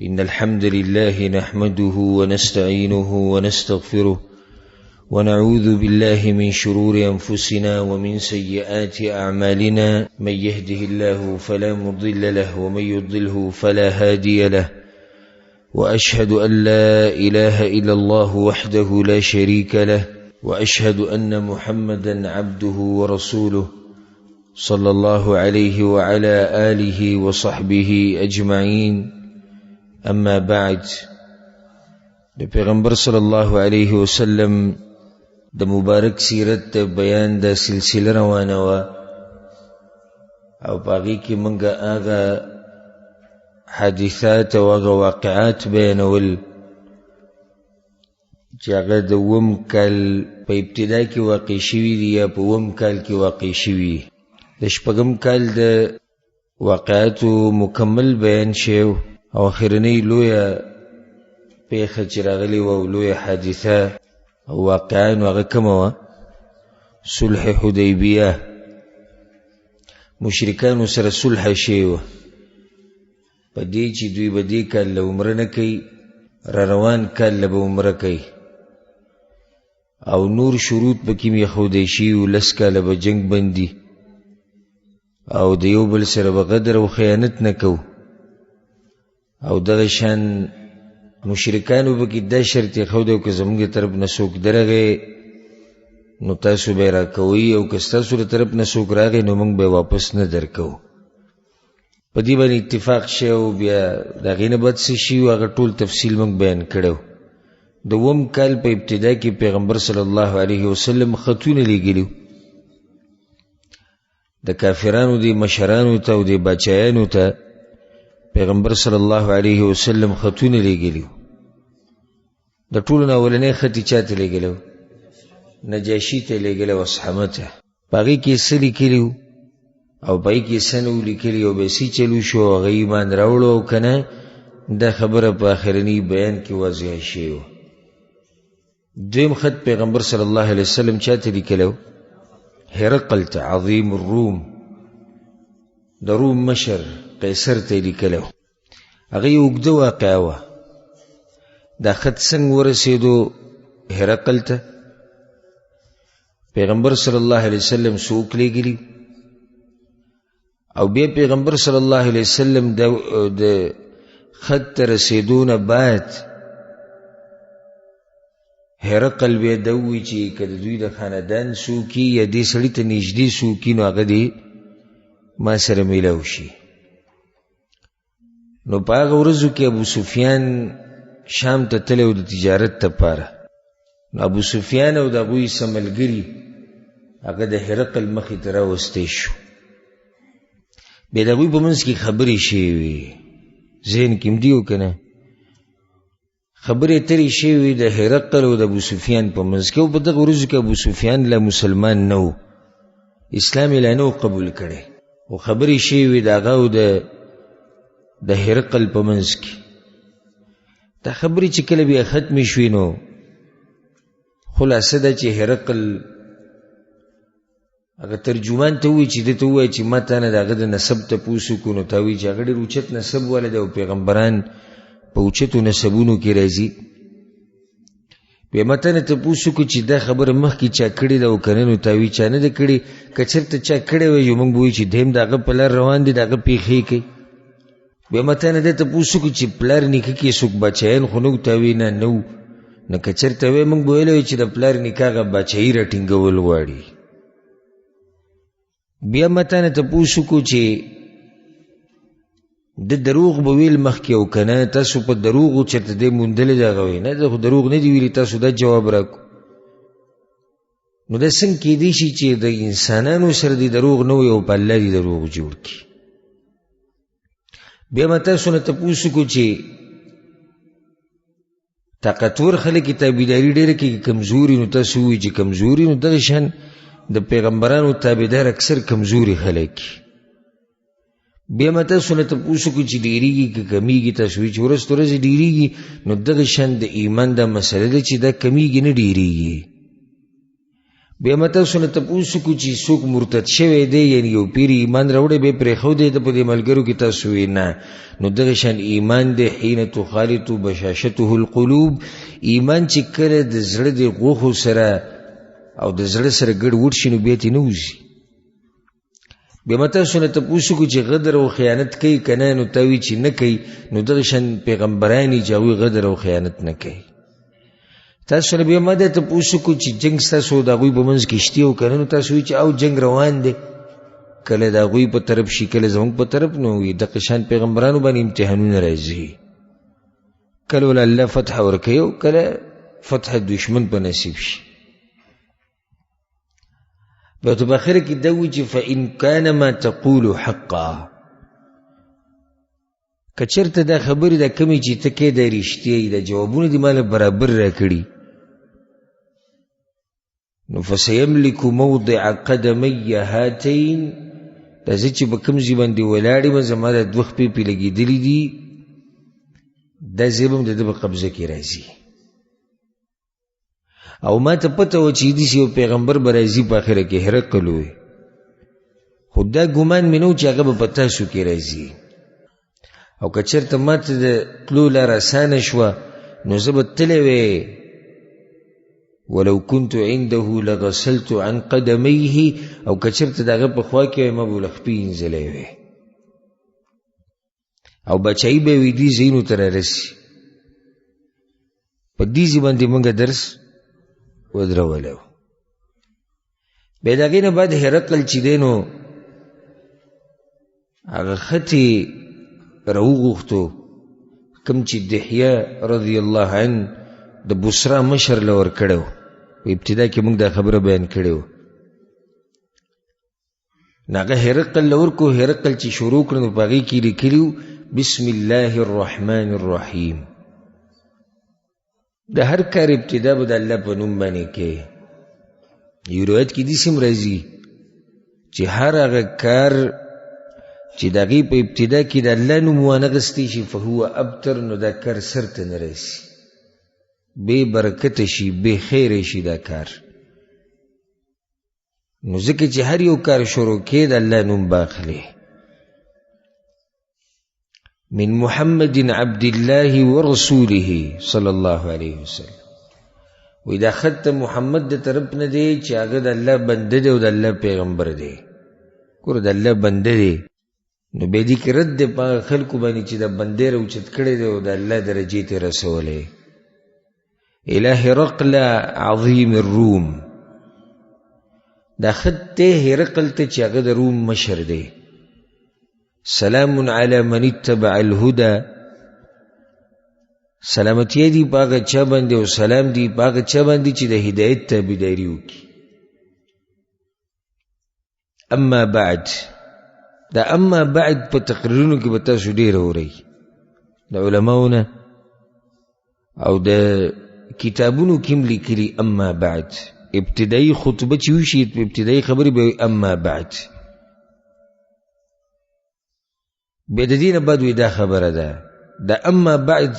إن الحمد لله نحمده ونستعينه ونستغفره ونعوذ بالله من شرور أنفسنا ومن سيئات أعمالنا من يهده الله فلا مضل له ومن يضلله فلا هادي له وأشهد أن لا إله إلا الله وحده لا شريك له وأشهد أن محمدا عبده ورسوله صلى الله عليه وعلى آله وصحبه أجمعين. أما بعد، د پیغمبر صلی الله علیه وسلم د مبارک سیرت بیان د سلسله روانه وا او باقی کی منګه هغه حادثات او هغه واقعات بیانول چې هغه د وم کال په ابتدا کې واقع شوي دي یا په وم کال کې واقع شوي. د شپږم کال د واقعاتو مکمل بیان شو او اخرنی لویه پیښه چې راغلې وه او لویه حادثه او واقعا نو هغه کومه وه؟ صلح حدیبیه. مشرکانو سره صلح شوې وه په دې چې دوی به دې کال له عمره نه کوي، را روان کال له به عمره کوي او نور شروط پکې میښودی شوي وو. 10 کاله به جنګ بندي او د یو بل سره به غدر او خیانت نه کوو او دغه شان مشرکانو به کې دا شرط یې او که زموږ طرف نه څوک درغی نو تاسو به یې راکوئ او که ستاسو له طرف نه څوک راغی نو موږ به یې واپس نه درکوو. په دې باندې اتفاق شی او بیا د هغې نه بعد څه شي هغه ټول تفصیل موږ بیان کړی. د اووم کال په ابتدا کې پیغمبر صلی الله علیه وسلم خطونه لیږلي د کافرانو د مشرانو ته او د باچایانو ته. پیغمبر صلی الله علیه وسلم خطونه لیږلي. د ټولو نه اولنی خط یې چا ته لیږلی؟ نجاشي ته یې لیږلی و، اصحمه ته. په هغې کې یې څه لیکلي او په هغې کې یې څه نه و لیکلي او بیا څه چلو شو او هغه ایمان راوړو او که نه، دا خبره په آخرني بیان کې واضحه شوې وه. دویم خط پیغمبر صلی الله علیه وسلم چا ته لیکلی و؟ هرقل ته، عظیم الروم، د روم مشر قیصر ته یې لیکلی و. هغه یې اوږده واقعه وه. دا خط څنګه ورسېدو هرقل ته؟ پیغمبر صلی الله علیه وسلم څوک لیږلي او بیا پیغمبر صلی الله علیه وسلم د خط ته رسېدو نه بعد هرقل بیا دا ووایي چې که د دوی د خاندان څوک یا دې سړي ته نږدې څوک نو هغه دې ما سره میلاو شي. نو په هغه ورځو کې ابو سفیان شام ته تللی و د تجارت دپاره. نو ابو سفیان او د هغوی څه ملګري هغه د هرقل مخې ته راوستی شو. بیا د هغوی په منځ کې خبرې شوې وې، ذهن کې هم دي و که نه، خبرې اترې شوې وې د هرقل او د ابو سفیان په منځ کې. او په دغه ورځو کې ابو سفیان لا مسلمان نه و، اسلام یې لا نه و قبول کړی، او خبرې شوې وې د هغه او د هرقل په منځ کې. دا خبرې چې کله بیا ختمې شوې نو خلاصه ده چې هرقل هغه ترجمان ته ووایي چې ده ته ووایي چې ما تا نه د هغه د نسب تپوس وکړو. نو تا وایي چې هغه ډېر اوچت نسب والا دی او پیغمبران په اوچتو نسبونو کې راځي. بیا ما تا نه تپوس وکړو چې دا خبره مخکې چا کړې ده او که نه؟ نو تا وایي چا نه ده کړې. که چېرته چا کړې وای موږ به وایو چې دی هم د هغه په لار روان دی، د هغه پیښې کوي. بیا ما تا نه ده تپوس وکړو چې پلار نیکه کې څوک باچایان خو نه و؟ تا وایي نه و. نو که چېرته وای موږ به ویلی چې د پلار نیکه هغه باچایي راټینګول غواړي. بیا ما تا نه تپوس وکړو چې د دروغ به ویل مخکې او که نه؟ تاسو په دروغو چېرته دی موندلی د هغه وایي نه، ده خو دروغ نه دي ویلي، تاسو دا جواب راکړو. نو دا څنګه کیدی شي چې د انسانانو سره دی دروغ نه وي او په الله دی دروغ جوړ کړي؟ بیا ما تاسو نه تپوس وکړو چې طاقتور خلک یې تابعداري ډېره کوي، کمزوري نو تاسو ووایي چې کمزوري. نو دغه شان د پیغمبرانو تابعدار اکثر کمزوري خلک. بیا ما تاسو نه تپوس وکړو چې ډېرېږي که کمیږي؟ تاسو وایي چې ورځ تر ورځې ډېرېږي. نو دغه شان د ایمان دا مسله ده چې دا کمیږي نه ډېرېږي. بیا ما تاسو نه تپوس کو چې څوک مرتد شوی دی یعنی یو پیر ایمان راوړی بیا پرېښودی ده په دې ملګرو کې تاسو وایي نه نو دغه شان ایمان دی حین تخالط بشاشته القلوب ایمان چې کله د زړه د غوښو سره او د زړه سره ګډ وډ شي نو بیا ترې نه وځي بیا ما تاسو نه تپوس کو چې غدر او خیانت کوي که نه نو تا وایي چې نه کوي نو دغه شان پیغمبران دي چې هغوی غدر او خیانت نه کوي تاسو سره بیا ما ده تپوس کو چې جنګ ستاسو د هغوی په منځ کې شتي او که نه نو تاسو وایي چې او جنګ روان دی کله د هغوی په طرف شي کله زموږ په طرف نو وي دغه شان پیغمبرانو باندې امتحانونه راځي کله ولا الله فتح ورکوي او کله فتح دشمن په نصیب شي بیا تو په اخره کې دا وایي چې فإن کان ما تقول حقا که چېرته دا خبرې دا کمې چې ته کې دا رښتیا دا جوابونه دې ماله برابر راکړي نو فسيملك موضع قدمي هاتين دا زه چې په کوم ځای باندې ولاړ یم زما دا دوه خپې پې لګېدلي دي دا ځای به هم د ده په قبضه کې راځي او ما ته پته وه چې داسې یو پیغمبر به راځي په اخره کې هرقل وی خو دا ګمان مې نه و چې هغه به په تاسو کې راځي او که چېرته ما ته د تلو لاره اسانه شوه نو زه به تللی وی ولو كنت عنده لغسلت عن قدميه او که چېرته د هغه په خوا کې وی ما به له خپې اینځلی وی او بچایي به وي دې ځایونو ته رارسي په دې ځای باندې موږ درس ودرولی و بیا د هغې نه بعد هرقل چې دی نو هغه خطې راوغوښتو کوم چې دحیه رضی الله عنه د بصرا مشر له ورکړی و په ابتدا کې موږ دا خبره بیان کړې وه نو هغه هرقل له ورکو هرقل چې شروع کړه نو په هغې کې لیکلي و بسم الله الرحمن الرحیم د هر کار ابتدا به د الله په نوم باندې کې یو روایت کې داسې هم راځي چې هر هغه کار چې د هغې په ابتدا کې د الله نوم وانغستی شي فهو ابتر نو دا کار سر ته نه رسي بے برکت شي بے خیر شي دا کار نو ځکه چې هر یو کار شروع کې د الله نوم باخلي من محمد عبد الله ورسوله صلی الله علیه وسلم وی دا خط محمد د طرف نه دی چې هغه د الله بنده دی او د الله پیغمبر دی ګوره د الله بنده دی نو بیا دې کې رد دی په خلکو باندې چې د بندې راوچت کړی دی او د الله درجې ته رسولی الی هرقل عظیم الروم دا خط دی هرقل ته چې هغه د روم مشر دی سلام علی من اتبع الهدى سلامتی دی پاگا چا باندې او سلام دی پاگا چا باندې چې د هدایت تابعداري وکړي اما بعد دا اما بعد په تقریرونو کې به تاسو ډېر اورئ د علماونه او د کتابونو کې هم لیکلي اما بعد ابتدایي خطبه چې وشي ابتدایي خبرې به اما بعد بیا د دې نه بعد وی دا خبره ده دا اما بعد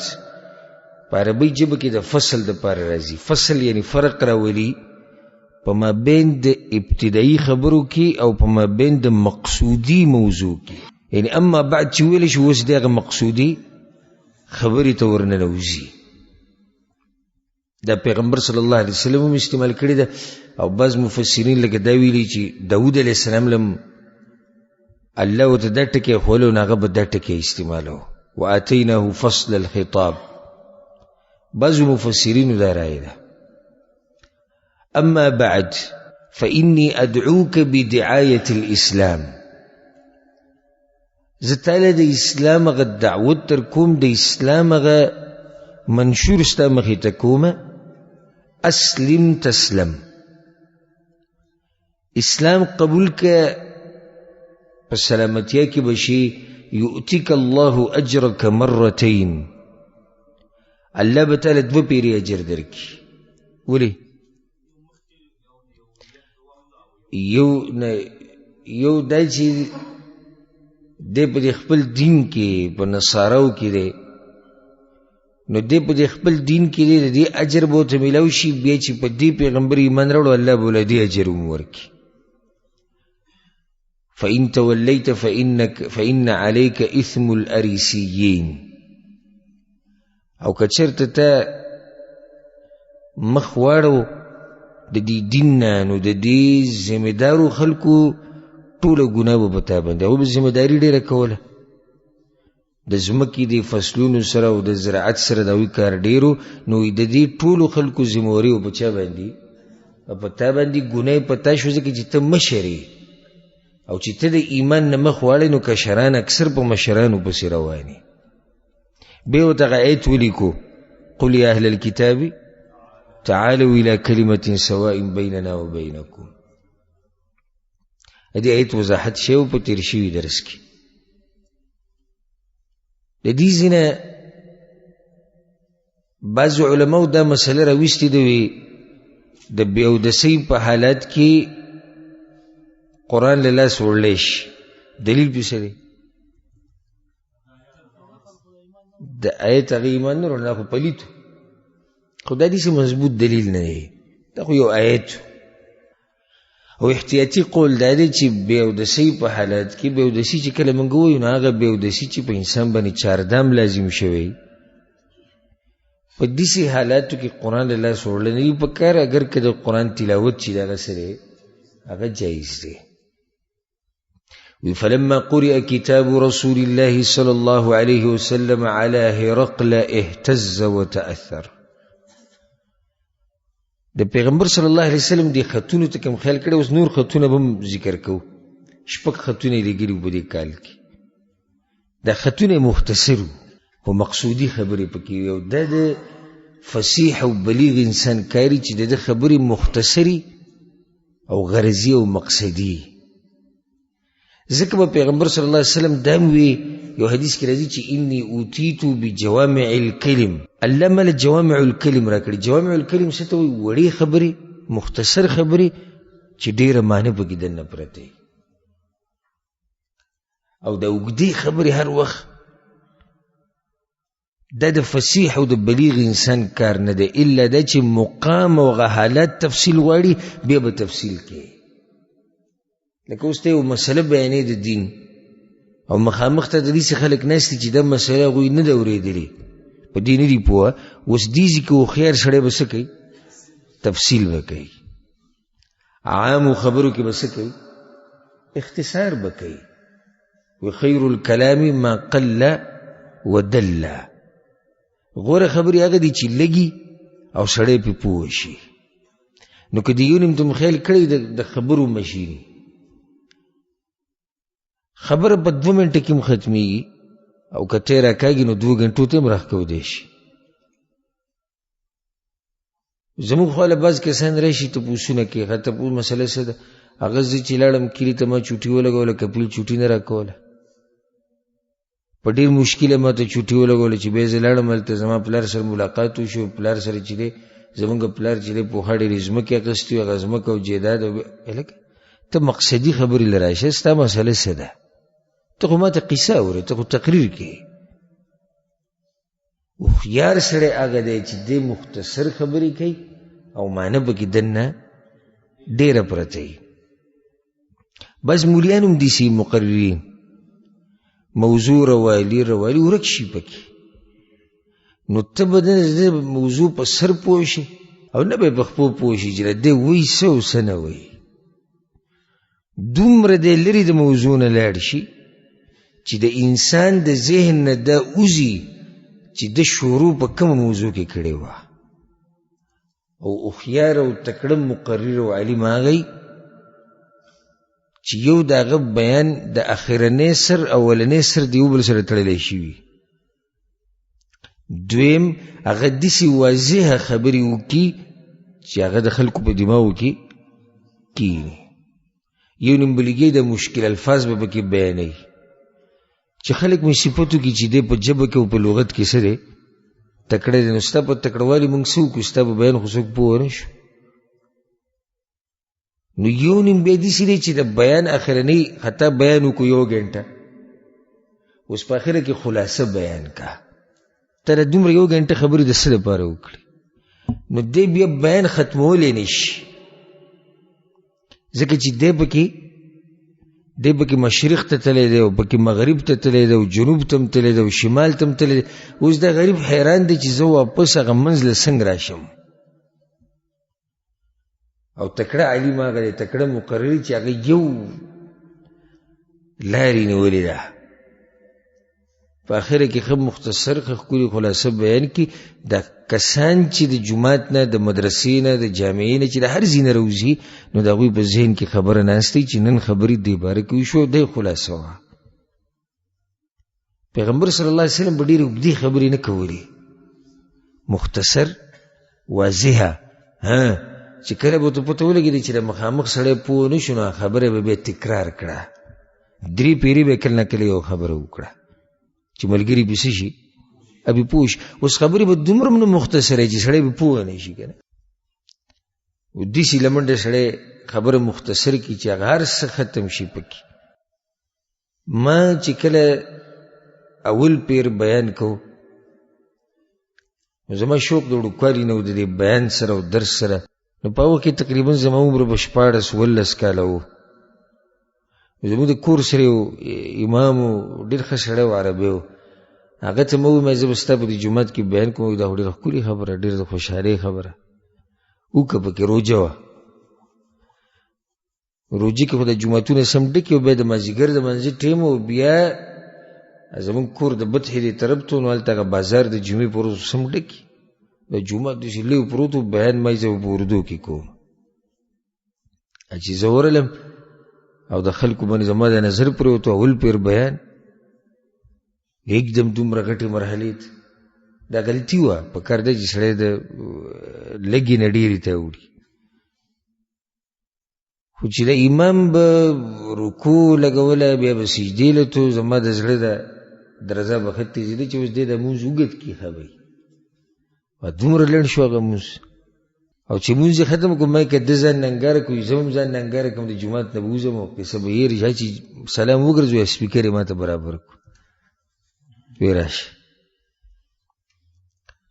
په عربي ژبه کې د فصل دپاره راځي فصل یعنی فرق راولي په مابین د ابتدایي خبرو کې او په مابین د مقصودي موضوع کې یعنی اما بعد چې ویلی شو اوس د هغه مقصودي خبرې ته ورننوځي دا پیغمبر صلی الله علیه وسلم هم استعمال کړی ده او بعض مفسرین لکه دا ویلي چې داود علیه السلام لم الله ورته دا ټکی ښولی نو هغه به دا ټکی استعمالو وآتیناه فصل الخطاب بعضو مفسرینو دا رایه ده اما بعد فإني أدعوك بدعاية الإسلام زتاله د اسلام غ دعوت تر کوم د اسلام غ منشور ستا مخې ته کومه اسلم تسلم اسلام قبول که په سلامتیا کې بشي یؤتیک الله اجرک مرتين الله به تعالی دوه پیری اجر درکړي ولې یو دا چې دی په خپل دین کې په نصاراو کې دی نو دې په خپل دین کې د دې اجر به ورته میلاو شي، بیا چې په دې پیغمبر ایمان راوړو الله به له دې اجر هم ورکړي. فإن توليت فإن عليك إثم الأريسيين. او که چېرته ته مخ واړو د دې دین نه، نو د دې ذمهدارو خلکو ټوله ګناه به په تا باندې، هغوی به ذمهداري ډېره کوله د ځمکې د فصلونو سره او د زراعت سره د هغوی کار ډېرو، نو د دې ټولو خلکو ذمهواري به په چا باندې؟ په تا باندې. ګناه یې په تا شو ځکه چې ته مشر یې، او چې ته د ایمان نه مخ واړې نو کشران اکثر په مشرانو پسې روانې. بیا ورته هغه آیت ولیکو: قل یا اهل الکتاب تعالوا الى کلمة سواء بیننا وبینکم. دې آیت وضاحت شوی په تیر شوي درس کې. د دې ځینه بعضو علماو دا مسله راویستې ده، وي د بې اودسۍ په حالت کې قرآن له لاس وړلی شي. دلیل پې څه دی؟ د آیت هغه ایمان نه وروړ، دا خو پلیت خو دا داسې مضبوط دلیل نه دی، دا خو یو آیت. او احتیاطي قول دا دی چې بې اودسۍ په حالت کې، بې اودسي چې کله موږ وایو نو هغه بې اودسي چې په انسان باندې چاردام لازم شوی، په داسې حالاتو کې قرآن له لاس وړلی نه وي پکار، اگر که د قرآن تلاوت چې د هغه سره هغه جایز دی. فلما قرئ كتاب رسول الله صلى الله عليه وسلم على هرقل اهتز وتأثر. د پیغمبر صلی الله علیه وسلم دی خطونو ته کوم خیال کړی، اوس نور خطونه به هم ذکر کوو. 6 خطونه یې لګلي په دې کال کې. دا خطونه مختصر په مقصودي خبرې پکې، او دا د فصیح او بلیغ انسان کاری چې د خبرې مختصری او غرضی او مقصدی. ځکه به پیغمبر صلی الله علیه وسلم دا وی، یو حدیث کې راځي چې انی اوتیتو بجوامع الکلم، الله مله جوامع الکلم راکړي. جوامع الکلم څه ته وایي؟ وړې خبرې، مختصر خبرې چې ډېره معنی پکې دننه پرته وي. او د اوږدې خبرې هر وخت دا د فصیح او د بلیغ انسان کار نه دی، الا دا چې مقام او هغه حالات تفصیل غواړي بیا به تفصیل کوي. لکه اوس ته یو مسله بیانې د دین، او مخامخ ته د دې خلک ناست چې دا مسله هغوی نه ده اورېدلې، په دې نه دي پوهه. اوس دې ځي کې هوښیار سړی به څه کوي؟ تفصیل به کوي. عامو خبرو کې به څه کوي؟ اختصار به کوي. وخیر الکلام ما قل ودل. غوره خبرې هغه دي چې لږي او سړی پې پوه شي. نو که د یو نیم تم خیال کړی د خبرو مشیني خبره په 2 منټه کې هم ختمېږي، او که تی راکاږي نو 2 غنټو ته هم راښکودی شي. زموږ خواله بعض کسان راشي تپوسونه کوي، ښه تپوس مسله څه ده؟ هغه زه چې لاړم کلي ته ما چوټي ولګوله، کپیل چوټي نه راکوله، په ډېر مشکله ما ته چوټي ولګوله چې بیا زه لاړم هلته زما پلار سره ملاقات وشو. پلار سره چې دی زمونږ پلار چې دی پوهه ډېرې ځمکې اخیستې وې، هغه ځمکه او جیداد. هلکه ته مقصدي خبرې له راشه، ستا مسله څه ده؟ ته خو ما ته قصه اورې، ته خو تقریر کوې. هوښیار سړی هغه دی چې دی مختصر خبرې کوي او معنی پکې دننه ډېره پرته وي. بس مولیان هم داسې مقررین موضوع روالي ورک شي پکې، نو ته به د موضوع په سر پوه شي او نه به په خپو پوه شي چې دی وایي څه او څه نه وایي. دومره دی لرې د موضوع نه لاړ شي چې د انسان د ذهن نه دا وځي چې د شروع په کومه موضوع کې کړې وه. او هوښیار او تکړه مقرر او عالم هغه چې یو د هغه بیان د اخرنی سر اولنی سر د یو بل سره تړلی شوي. دویم هغه داسې واضحه خبرې وکړي چې هغه د خلکو په دماغو کې کښېني. یو نیمبلیګۍ د مشکل الفاظ به پکې بیانوي چې خلک مې صفتو کې چې دی په ژبه کې او په لغت کې څه دی تکړه دی. نو ستا په تکړهوالي موږ څه وکړو؟ ستا په بیان خو څوک پوه نه شو. نو یو نیم بیا داسې دی چې د بیان اخرنی حتی بیان وکړو 1 غنټه، اوس په اخره کې خلاصه بیان کا، ته دومره 1 غنټه خبرې د څه لپاره وکړي؟ نو دی بیا بیان ختمولی نشي، ځکه چې دی پکې مشرق ته تللی دی او پکې مغرب ته تللی دی او جنوب ته هم تللی دی او شمال ته هم تللی دی. اوس دا غریب حیران دی چې زه واپس هغه منځ له څنګه راشم. او تکړه علیم هغه دی، تکړه مقرر چې هغه یو لارې نیولې ده، په اخره کې ښه مختصر ښه ښکلې خلاصه بیان کړي. دا کسان چې د جومات نه، د مدرسې نه، د جامعې نه، چې د هر ځای نه راوځي، نو د هغوی په ذهن کې خبره ناستې چې نن خبرې دې باره کې وشو، دی خلاصه وه. پیغمبر صلی الله علیه وسلم به ډېرې اوږدې خبرې نه کولې، مختصر واضحه. چې کله به ته پته ولګېدې چې د مخامخ سړی پوه نه شو، نو خبره به بیا تکرار کړه، 3 پیرې به کله نه کله یو خبره وکړه چې ملګري به څه شي، ابي پوه شي. اوس خبرې به دومره نه مختصره چې سړی به پوه نه شي که نه. داسې له منډه سړی خبره مختصر کړي چې هغه هر څه ختم شي پکې. ما چې کله اول پیر بیان کو، زما شوق د وړوکوالي نه و د دې بیان سره او درس سره. نو په هغه کې تقریبا زما عمر به 14-15 کاله و. زموږ د کور سره یو امام و، ډېر ښه سړی و، عربی و. هغه ته مې وویل زه به ستا په دې جومات کې بیان کوم، دا خو ډېره ښکلې خبره، ډېره د خوشحالۍ خبره وکړه. پکې روژه وه، روژې کې خو د جوماتونه سم ډکې و، بیا د مازدیګر د منځه ټیم و، بیا زموږ کور د بطحې دې طرف ته، نو هلته هغه بازار د جمعې په ورځ سم ډکې، د جومات داسې لوی پروت و. بیان ما زه په اردو کې کوم. چې زه ورغلم او د خلکو باندې زما د نظر پرېوت، اول پیر بیان یکدم دومره غټې مرحلې ته. دا غلطي وه، په کار ده چې سړی د لږې نه ډېرې ته وړي. خو چې د امام به رکوع لګوله، بیا به سجدې لتو، زما د زړه د درزه به ښه تېزېده چې اوس دې د مونځ اوږد کړي خبرې. دومره لنډ شو هغه مونځ. او چې مونځ یې ختم کړو، ما که ده ځان ننګاره کړو، زه هم ځان ننګاره کړم، د جومات نه به وځم او قصه به هېر شي چې سلام وګرځو، سپیکر یې ما ته برابر کړو، وی راشه.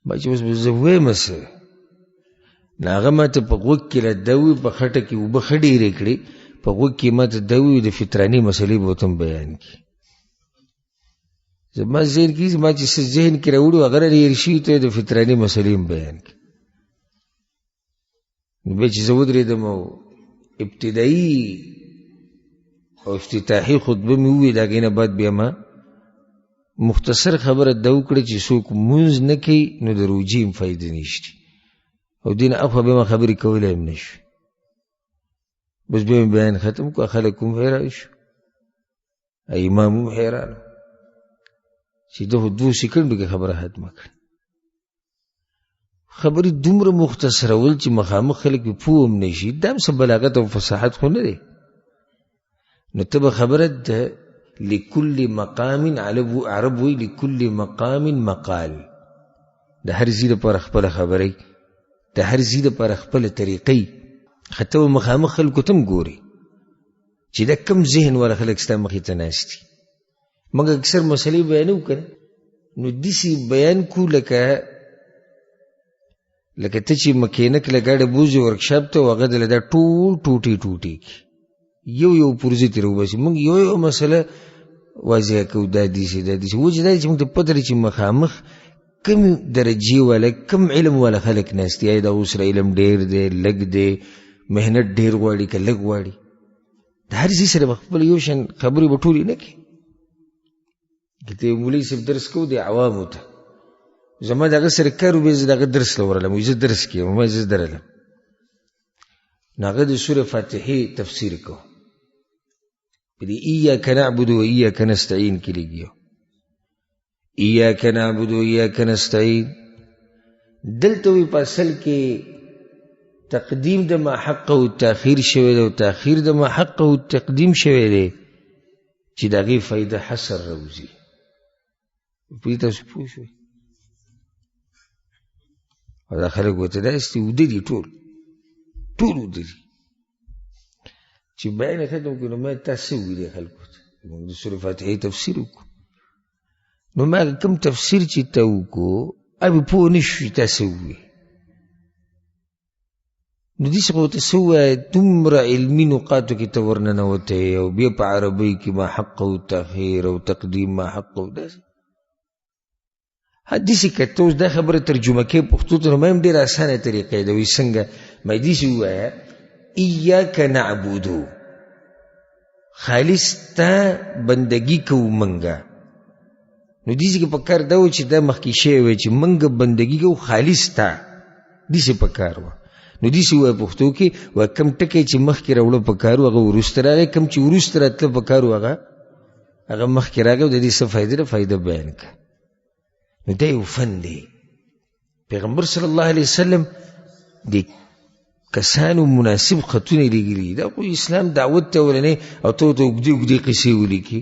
ما چې اوس به زه ویمه څه، نو هغه ما ته په غوږ کې راته وویل، په خټه کې اوبه ښه ډېرې کړې، په غوږ کې ما ته ده وویل د فطراني مسلې به ورته هم بیان کړي. زما ذهن کې زما چې څه ذهن کې راوړي هغه راهېر شوي، ته د فطراني مسلې هم بیان کړي. نو بیا چې زه ودرېدم او ابتدایي او افتتاحي خطبه مې وویل، د هغې نه بعد بیا ما مختصر خبره ده وکړه چې څوک مونځ نه کوي نو د روژې هم فایده نشته، او دې نه اخوا بیا ما خبرې کولی هم نه شو. بس بیا مې بیان ختم کړو، خلک هم حیران شو، امام هم حیران چې ده خو 2 سیکنډو کې خبره ختمه کړه. خبرې دومره مختصرول چې مخامخ خلک پې پوه هم نه شي، دا هم څه بلاغت او فصاحت خو نه دی. نو ته به خبره ده لکل مقام، عرب وی لکل مقام مقال، د هر ځای دپاره خپله خبرې، د هر ځای دپاره خپله طریقې. ته به مخامخ خلکو ته هم ګورې چې دا کم ذهن والا خلک ستا مخې ته ناست دي. موږ اکثر مسلې بیانوو که نه، نو داسې بیان کو لکه ته چې مکینک له ګاډه بوځي ورکشاپ ته، او هغه دله دا ټول ټوټې ټوټې کړي، یو پرزې ترې وباسي. موږ یو مسله واضحه کوو، دا داسې دا داسې. وجه دا چې موږ ته پته لري چې مخامخ کم درجې والا، کم علم والا خلک ناست دي. د هغو سره علم ډېر دی، لږ دی، محنت ډېر غواړي که لږ غواړي، د هر ځای سره به خپل یو شان خبرې به ټولې نه کړي. که ته یو مولوي صاحب درس کوو د عوامو ته، زما د هغه سره کار و، بیا زه د هغه درس له ورغلم، زه درس کوم، ما زه درغلم، نو هغه د سورې فاتحې تفسیر کو، په دې ایاک نعبد و ایاک نستعین کې لګي، ایاک نعبد و ایاک نستعین. دلته وی په اصل کې تقدیم د ما حق او تاخیر شوی دی، او تاخیر د ما حق او تقدیم شوی دی، چې د هغې فایده حصر راوځي. پوه تاسو پوه شوئ؟ او دا خلک ورته داسې اوده دي، ټول اوده دي. چې بیان یې ختم کړو، نو ما تا څه وویلې خلکو ته؟ موږ د سورې فاتحې تفسیر وکړو. نو ما کوم تفسیر چې ته وکړو، ابي پوه نشوي تاسو ووایي. نو داسې خو ورته څه ووایه دومره علمي نقاطو کې ته ورننوتی او بیا په عربۍ کې ما حق او تاخیر او تقدیم ما حق او داسې داسې که ته اوس دا خبره ترجمه کوې پښتو ته نو ما هم ډېره اسانه طریقه ده. وایي څنګه؟ ما داسې ووایه ایاک نعبدو، خالص تا بندگی کوو منګه. نو داسې کې پکار دا و چې دا مخکې شوی وی چې منګه بندگی کوو خالص تا، داسې پکار وه. نو داسې ووایه پښتو کې وایه کم ټکی چې مخکې راوړه پکار و هغه وروسته راغی، کم چې وروسته راتله پکار و هغه مخکې راغی او د دې څه فایده ده فایده بیان کړه. نو دا یو فن دی. پیغمبر صلی الله علیه وسلم د کسانو مناسب خطونه لیږلي. دا خو اسلام دعوت ته ولنی او ته ورته اوږدې اوږدې قصې ولیکي.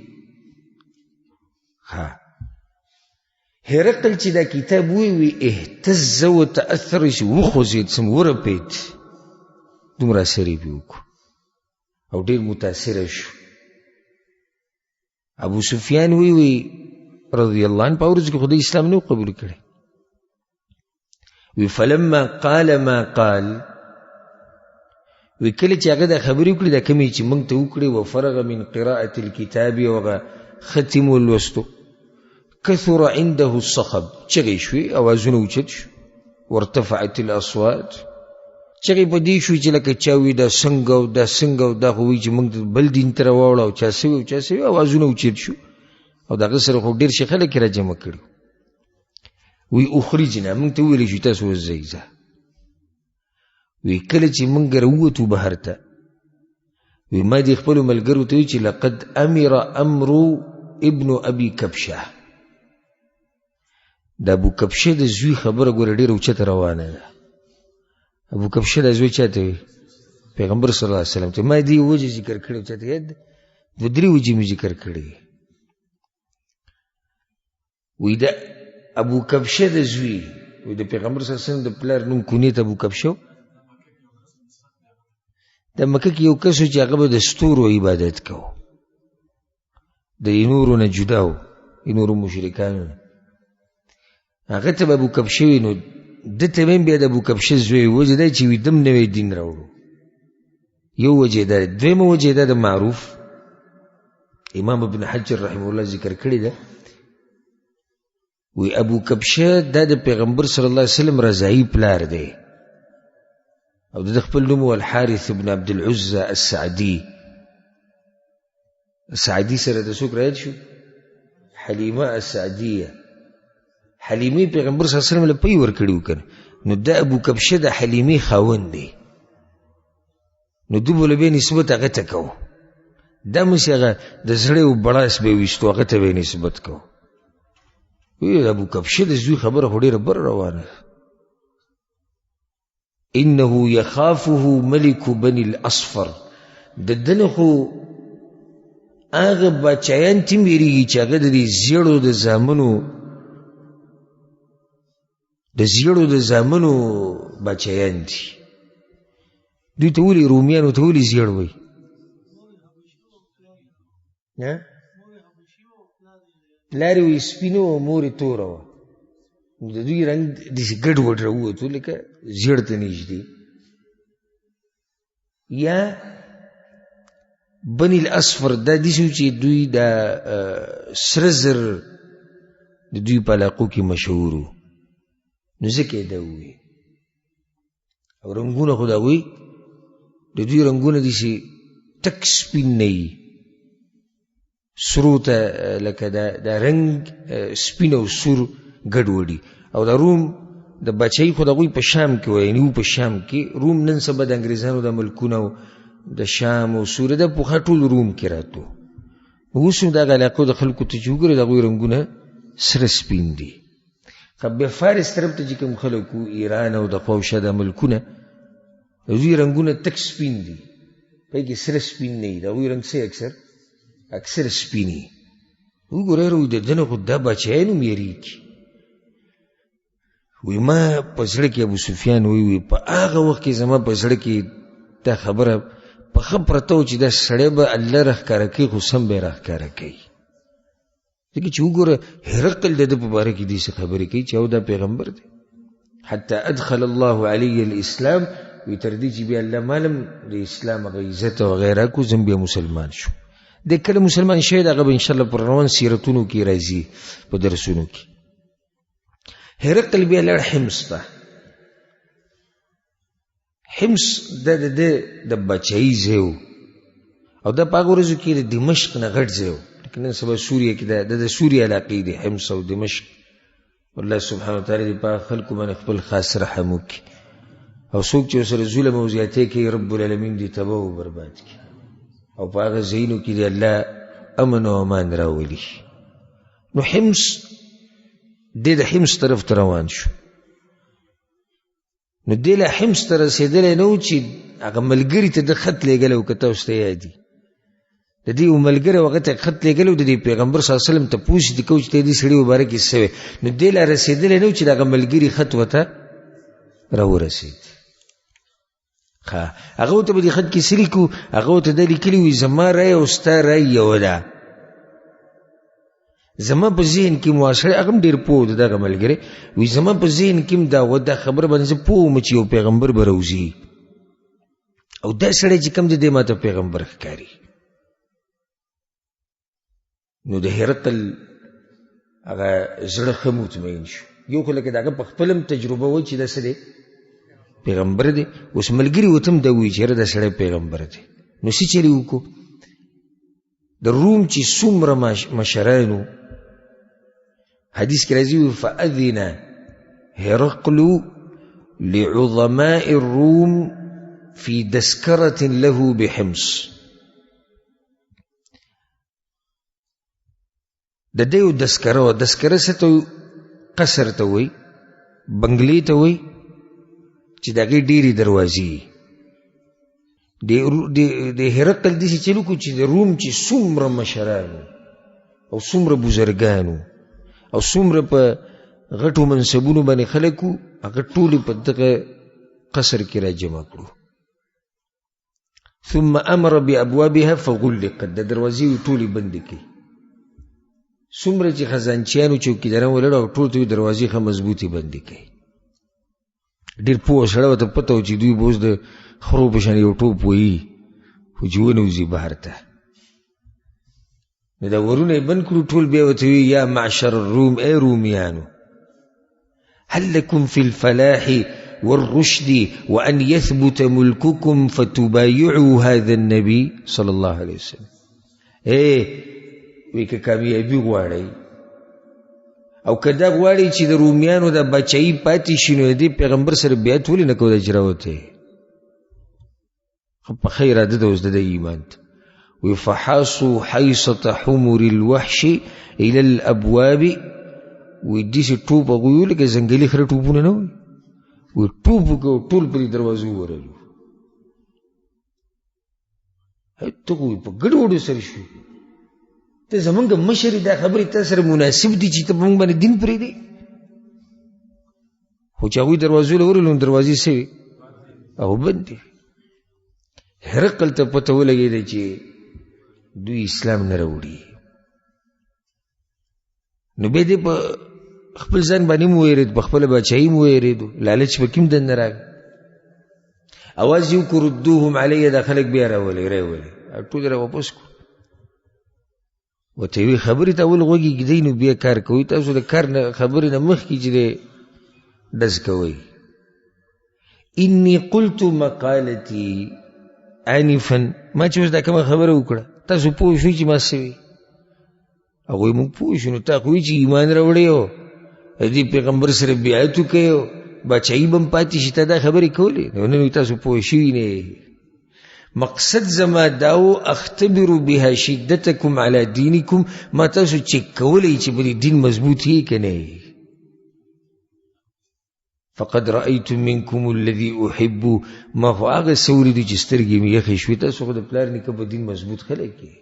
هرقل چې دا کتاب وی اهتز و تأثر شي وخوځېد سم ورپېد، دومره اثر یې پې وکړو او ډېر متاثره شو. ابو سفیان وی رضی الله عنه په ورځ کې خو د اسلام نه قبول کړی. وی فلما قال ما قال، وی کله چې هغه دا خبرې وکړي دا کمې چې موږ ته وکړې وفرغ من قراءة الكتاب او هغه ختم ولوستو كثر عنده الصخب، چغې شوې اوازونه اوچت شو. وارتفعت الاصوات، چغې په دې شوې چې لکه چا وي دا څنګه او دا څنګه او دا خو وایي چې موږ بل دین ته راواوړه او چا سوي او چا سوي، اوازونه اوچت شو او د هغه سره خو ډېر شي خلک یې را جمع کړي. وی اخرجنا، موږ ته وویلی شو تاسو وځئ ځه. وی کله چې موږ راووتو بهر ته، وی ما دې خپلو ملګرو ته وی چې لقد امر امر ابن ابي کبشه، د ابو کبشه د زوی خبره ګوره ډېره اوچته روانه ده. ابو کبشه د زوی چاته وي؟ پیغمبر صلی الله علیه وسلم ته. ما دې وجې ذکر کړی چاته یاد ده؟ دوه درې وجې مې ذکر کړی. وی د ابو کبشه د زوی، وی د پیغمبر صلی الله علیه وسلم د پلار نوم کونیت ابو کبشه. د مکه کې یو کس و چې هغه به د ستورو عبادت کو، د نورو نه جدا و، نورو مشرکانو نه. هغه ته به ابو کبشه وي. نو ده ته هم بیا د ابو کبشه زوی وجه دا چې وي دم نوی دین راوړو. یو وجه دا. دویمه وجه دا د معروف امام ابن حجر رحمه الله ذکر کړی ده. وی ابو کبشه دا د پیغمبر صلی الله علیه وسلم رضاعي پلار دی او د خپل نوم الحارث ابن عبد العزى السعدي. السعدي سره د څوک رايد شو؟ حلیمه السعدیه. حلیمه پیغمبر صلی الله علیه وسلم له پی ورکړي وکړ. نو دا ابو کبشه د حلیمه خاوند دی. نو دوی له به نسبت هغه ته کو. دا مې هغه د زړه او بڑاس به وشتو هغه ته به نسبت کو. وی ابو کبشه د زوی خبره خو ډېره بر روانه. انه یخافه ملک بني الاصفر، د دنه خو هغه بچیان چې میریږي چې هغه د زیړو د زامنو بچیان دي. دوی ته ولې رومیانو ته ولې زیړ وایي؟ پلار یې سپینه وه مور یې توره وه. نو د دوی رنګ داسې ګډوډ راووتو لکه زیړ ته نږدې. یا بني الاصفر دا داسې و چې دوی دا سره زر د دوی په علاقو کې مشهور وو. نو ځکه یې دا ووایي. او رنګونه خو د هغوی د دوی رنګونه داسې تک سپین نه وي، سرو ته لکه دا رنګ سپین او سور ګډوډي. او د روم د بچی خو د هغوی په شام کې وایي، یعنې په شام کې روم نن سبا د انګریزانو د ملکونه او د شام او سوریه د پخوا ټول روم کې راتلو. اوس هم دغه علاقو د خلکو ته چې وګورې د هغوی رنګونه سره سپین دي. که بیا فارس طرف ته چې کوم خلک وو، ایران او د خوا او شا د ملکونه، د دوی رنګونه تک سپین دي، پای کې سره سپین نه وي. د هغوی رنګ څه اکثر سپینی. وګورئ روی د دنه خو دا بچیان هم یېرېږي. وی ما په زړه کې ابو سفیان وی په هغه وخت کې زما په زړه کې دا خبره په ښه پرته وه چې دا سړی به الله راښکاره کوي خو سم به یې راښکاره کوي. ځکه چې وګوره هرقل د ده په باره کې داسې خبرې کوي چې او دا پیغمبر دی. حتی ادخل الله علی الاسلام، وی تر دې چې بیا الله مالم د اسلام هغه عزت او غیره کو، زم بیا مسلمان شو. د کله مسلمان شوی د هغه به انشاءالله پر روان سیرتونو کې راځي په درسونو کې. هرقل بیا لاړ حمص ته. حمص د بچایي ځای و او دا په هغه ورځو کې د دمشق نه غټ ځای و. نن سبا سوریه کې د سوریه علاقې دی حمص او دمشق. الله سبحانه وتعالی دې په خلکو باندې خپل خاص رحم وکړي او څوک چې ورسره ظلم او زیاتۍ کوي رب العالمین دې تباه او برباد کړي او په هغه ځایونو کې دې الله امن او امان راولي. نو حمص دې د حمص طرف ته روان شو. نو دې له حمص ته رسېدلی نه و چې هغه ملګري ته د خط لېږلی و، که تاسو ته یاد دي د دې یو ملګری هغه ته خط لېږلی و د دې پیغمبر صلی الله علیه وسلم تپوس دې کوو چې دې سړي مباره کې څه وی. نو دې له رسېدلی نه و چې د هغه ملګري خط ورته راورسېد. هغه ورته په دې خط کې څه لیکو؟ هغه ورته دا لیکلي وي زما رای او ستا رای یوه ده. زما په ذهن کې معاشره هغه هم ډېر پوه د دغه ملګری وي زما په ذهن کې هم دا خبره باندې زه پوه وم چې یو پیغمبر به راوځي او دا سړی چې کوم دی دی ماته پیغمبر ښکاري. نو د هرقل هغه زړه ښه مطمئن شو. یو خو لکه د هغه په خپل هم تجربه وه چې دا څه دی پیغمبر دی. اوس ملګري ورته هم دا وایي چې یاره دا سړی پیغمبر دی. نو څه چلې وکړو؟ د روم چې څومره مشرانو حدیث کې راځي فأذن هرقل لعظماء الروم في دسكرة له بحمص. د دې یو دسکره وه. دسکره څه ته قصر ته وایي، بنګلې ته وایي چې د هغې ډېرې دروازې. د هرقل داسې چل وکړو چې د روم چې څومره مشرانو او څومره بزرګانو او څومره په غټو منصبونو باندې خلک وو هغه ټولې په دغه قصر کې را جمع کړو. ثم امر بابوابها فغلقت. د دروازې ټولې بندې کړي. څومره چې خزانچیانو چوکیداران ولاړ او ټول ته دروازې ښه مضبوطې بندې کړي. ډېر پوه سړی ورته پته و چې دوی به اوس د خرو په شان یو ټوپ وهي خو چې ونوځي بهر ته. نو دا ورونه یې بند کړو. ټول بیا ورته وایي یا معشر الروم، ای رومیانو هل لکم فی الفلاح والرشد وأن يثبت ملككم فتبايعوا هذا النبي صلى الله عليه وسلم. وی که کامیابي غواړئ او که دا غواړئ چې د رومیانو د بچایي پاتې شي نو د دې پیغمبر سره بیعت ولې نه کوئ چې راوتی په ښه اراده ده اوس د ده ایمان ته. وی فحاصوا حیصة حمر الوحش الى الابواب. وی داسې ټوپ هغوی وو لکه ځنګلي خره ټوپونه نه وي. وی ټوپ وکړو ټول پرې دروازو ورلو. ته خو په ګډوډو سره شو. ته زمونږ مشرې دا خبرې تا سره مناسب دي چې ته په موږ باندې دین پرېږدې؟ خو چې هغوی دروازو له ورلو نو دروازې څه وي او بند دي. هرقل ته پته ولګېده چې دوی اسلام نه راوړي. نو بیا دې په خپل ځان باندې مو ویرېد، په خپله باچایي مو ویرېدو، لالچ په کې هم دننه راغی. اواز یې وکړو ردوهم علیه. دا خلک بیا راولئ ټول یې راواپس کړو. ورته یوې خبرې ته اول غوږ ږدئ نو بیا کار کوئ. تاسو د کار نه خبرې نه مخکې چې دی ډز کوئ. انی قلت مقالتي آنفا. ما چې اوس دا کومه خبره وکړه تاسو پوه شوئ چې ما څه وي؟ هغوی موږ پوه شو. نو تا خو وایي چې ایمان راوړی او دې پیغمبر سره بیعت وکړی او باچایي به هم پاتې شي. تا دا خبرې کولې نو نن تاسو پوه شوي نه. مقصد زما داو اختبر بها شدتکم علی دینکم. ما تاسو چک کولی چې په دې دین مضبوط یې که نه. فقد رأيت منكم الذي احب. ما خو هغه څه ولیدو چې سترګې مې یخې شوې. تاسو خو د پلار نیکه په دین مضبوط خلک یې.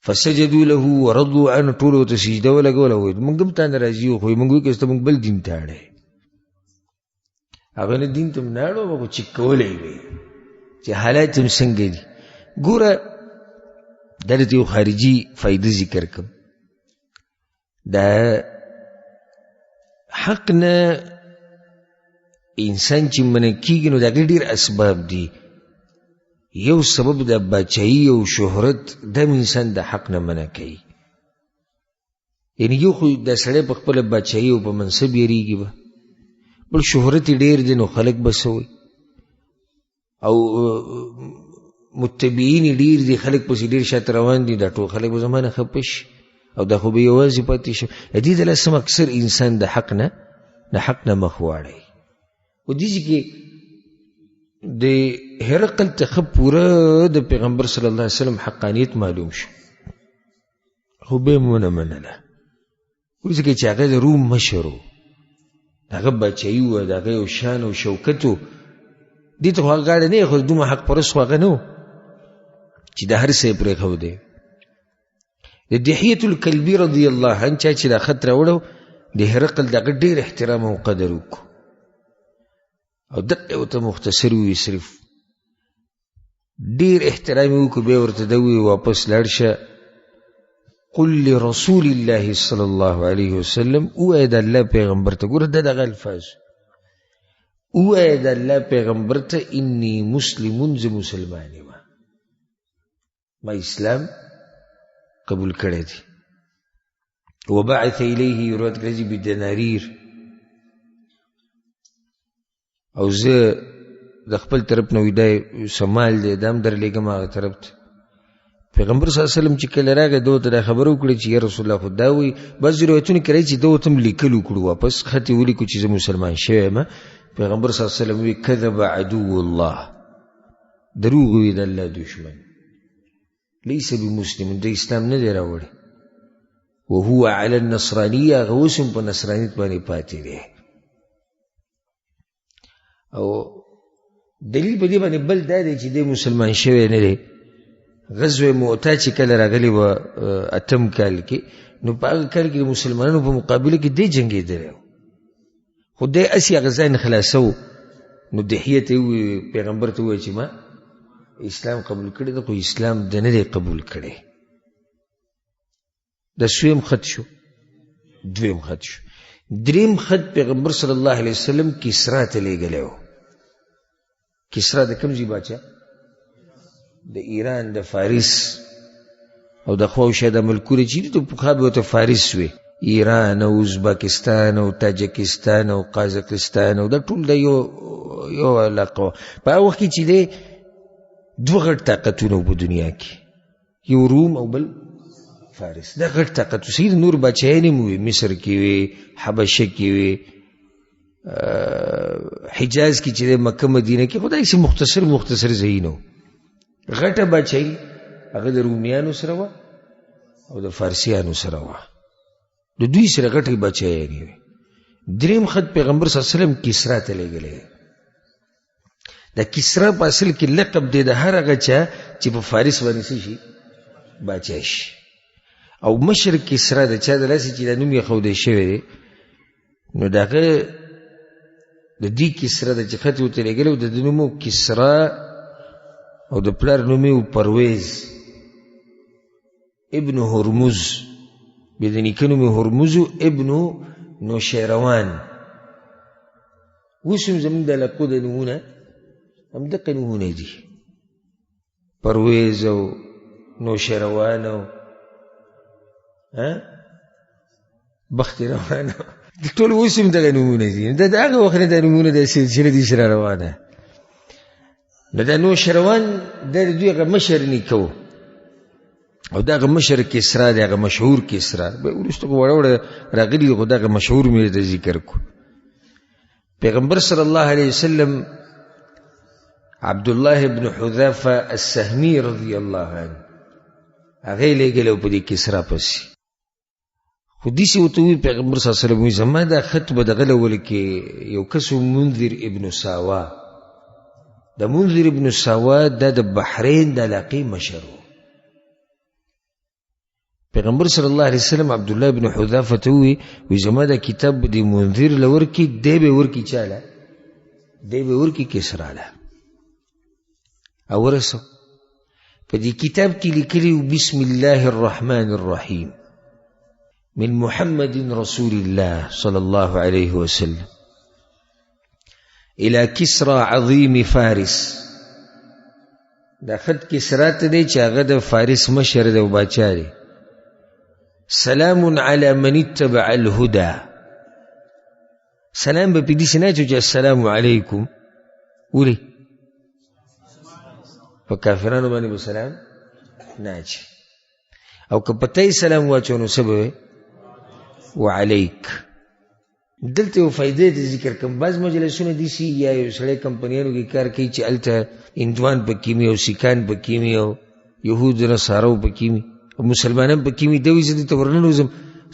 فسجدوا له ورضوا عنه. ټول ورته سجده ولګوله. وایي موږ هم تا نه راضي یو، خو موږ وایي که ته موږ بل دین ته اړی. هغه نه دین ته م نه اړو، هغه چک کولی وی چې حالات هم څنګه دي. ګوره دا د یو خارجي فایده ذکر کم. دا حق نه انسان چې منع کیږي نو د هغې ډېر اسباب دي. یو سبب د باچایي او شهرت دا انسان د حق نه منع کوي. یعنی یو خو دا سړی په خپله باچایي او په منصب یېرېږي به، بل شهرت یې ډېر دی نو خلک به څه وایي، او متبعین یې ډېر دي، خلک پسې ډېر شاته روان دي، دا ټول خلک به زما نه خفه شي او دا خو به یوازې پاتې شي. د دې د لاسم اکثر انسان د حق نه مخ واړوي. و دې کې د هرقل ته ښه پوره د پیغمبر صلی الله علیه وسلم حقانیت معلوم شو، خو به یې ونه منله. وروسته کې چې هغه د روم مشر و، د هغه باچایي وه، د هغه یو شان او شوکت و، دې ته خو هغه غاړه نه یې ایښوده، دومره حق پرست خو هغه نه و چې د هر څه یې پرېښودی. د دحیة الکلبي رضی الله عنه چا چې دا خط راوړو، د هرقل د هغه ډېر احترام او قدر وکړو او دقه ورته مختصر ووایي، صرف ډېر احترام یې وکړو. بیا ورته ده ووایي واپس لاړ شه، قل لرسول الله صلی الله علیه وسلم، ووایه د الله پیغمبر ته، ګوره دا دغه الفاظ، ووایه د الله پیغمبر ته انی مسلمون، زه مسلمان یم، ما اسلام قبول کړی دی. وبعث الیه، روایت کړی بدناریر، او زه د خپل طرف نه وی دا سمال دی دا هم درلېږم هغه طرف ته. پیغمبر صلی الله علیه وسلم چې کله راغی ده ورته دا خبره وکړه چې یا رسول الله، خو دا وایي بعضې روایتونه کې راځي چې ده ورته هم لیکل وکړو، واپس خط یې ولیکو چې زه مسلمان شوی یم. پیغمبر صلی الله علیه وسلم وی کذب عدو الله، دروغ وی د الله دشمن، لیس بمسلم، د اسلام نه دی راوړی، وهو علی النصرانیه، هغه اوس هم په نصرانیت باندې پاتې دی. او دلیل په دې باندې بل دا دی چې دی مسلمان شوی نه دی. غزوه معتا چې کله راغلی وه 8 کال کې، نو په هغه کال کې د مسلمانانو په مقابله کې دی جنګېدلی، خو دی هسې هغه ځای نه خلاصو. نو دحیه ته یې پیغمبر ته ووایه چې ما اسلام قبول کړی دی، خو اسلام د نه دی قبول کړی. دا سویم خط شو. دویم خط شو. دریم خط پیغمبر صلی الله علیه وسلم کسرا ته لیږلی و. کسرا د کوم ځای باچا؟ د ایران، د فارس او د خواوشا د ملکونه چې دي، پخوا به ورته فارس وي، ایران او ازبکستان او تاجکستان او قازقستان او دا ټول د یو علاقه وه. په هغه وخت کې چې دی 2 غټ طاقتونه په دنیا کې، یو روم او بل فارس. دا غټ طاقت وسید. نور باچایان هم وي، مصر کې وي، حبشه کې وي، حجاز کې چې دی، مکه مدینه کې، خو دا هسې مختصر ځایونه وو. غټه باچایي هغه د رومیانو سره وه او د فارسیانو سره وه، د دوی سره غټې باچایانې وي. دریم خط پیغمبر صلی الله علیه وسلم کسرا ته لیږلی. دا کسرا په اصل کې لقب دی د هر هغه چا چې په فارس باندې څه شي، باچا شي. او مشر کسرا د چا د لاسې چې دا نوم یې ښودی شوی دی، نو د هغه د دې کسرا د چې خط یې ورته لیږلی و، د ده نوم و کسرا او د پلار نوم یې و پرویز ابن هرمز، بیا د نیکه نوم یې هرمز ابن نوشیروان. اوس هم زموږ د علاقو د نومونه همدقه نومونه دي، پرویز او نوشیروان او بخت روان، ټول اوس هم دغه نومونه دي. د هغه وخت نه دا نومونه د سلسله دي سره روانه. نو دا نوشیروان دا د دوی هغه مشر نیکه و، او دا هغه مشر کسرا دی، هغه مشهور کسرا. وروسته خو وړه وړه راغلي دي، خو دا هغه مشهور مې د ذکر کو. پیغمبر صلی الله علیه وسلم عبدالله ابن حذافه السهمي رضی الله عنه هغه یې لیږلی په دې کسرا پسې. خو داسې ورته ووایي پیغمبر صلی الله علیه وسلم، وایي زما دا خط به دغه له ولیکې، یو کس و منذر ابن ساوا. د منذر ابن ساوا دا د بحرین د علاقې مشر و. پیغمبر صلی الله علیه وسلم عبدالله ابن حذافه ته ووایي زما دا کتاب به د منذر له ورکړي، دی به یې ورکړي چا له؟ دی به یې ورکړي کسرا له. او ورسو په دې کتاب کې لیکلي بسم الله الرحمن الرحیم من محمد رسول الله صلی الله علیه وسلم الى کسرى عظیم فارس. دا خط کسرا ته دی چې هغه د فارس مشر دی او باچا دی. سلام علی من اتبع الهدى. سلام به په دې سنه چې السلام علیکم ولی په کافرانو باندې سلام نه چي، او که پته سلام واچو نو سبب وعلیک. دلته یو فائدې د ذکر کوم. بعض مجلسونه دي سي یا یو سړی کمپنیانو کې کار کوي چې الته هندوان پکې وي او سیکان پکې وي او یهود نصارو پکې وي او مسلمانان پکې وي. دوی زه دې ته ورننوځم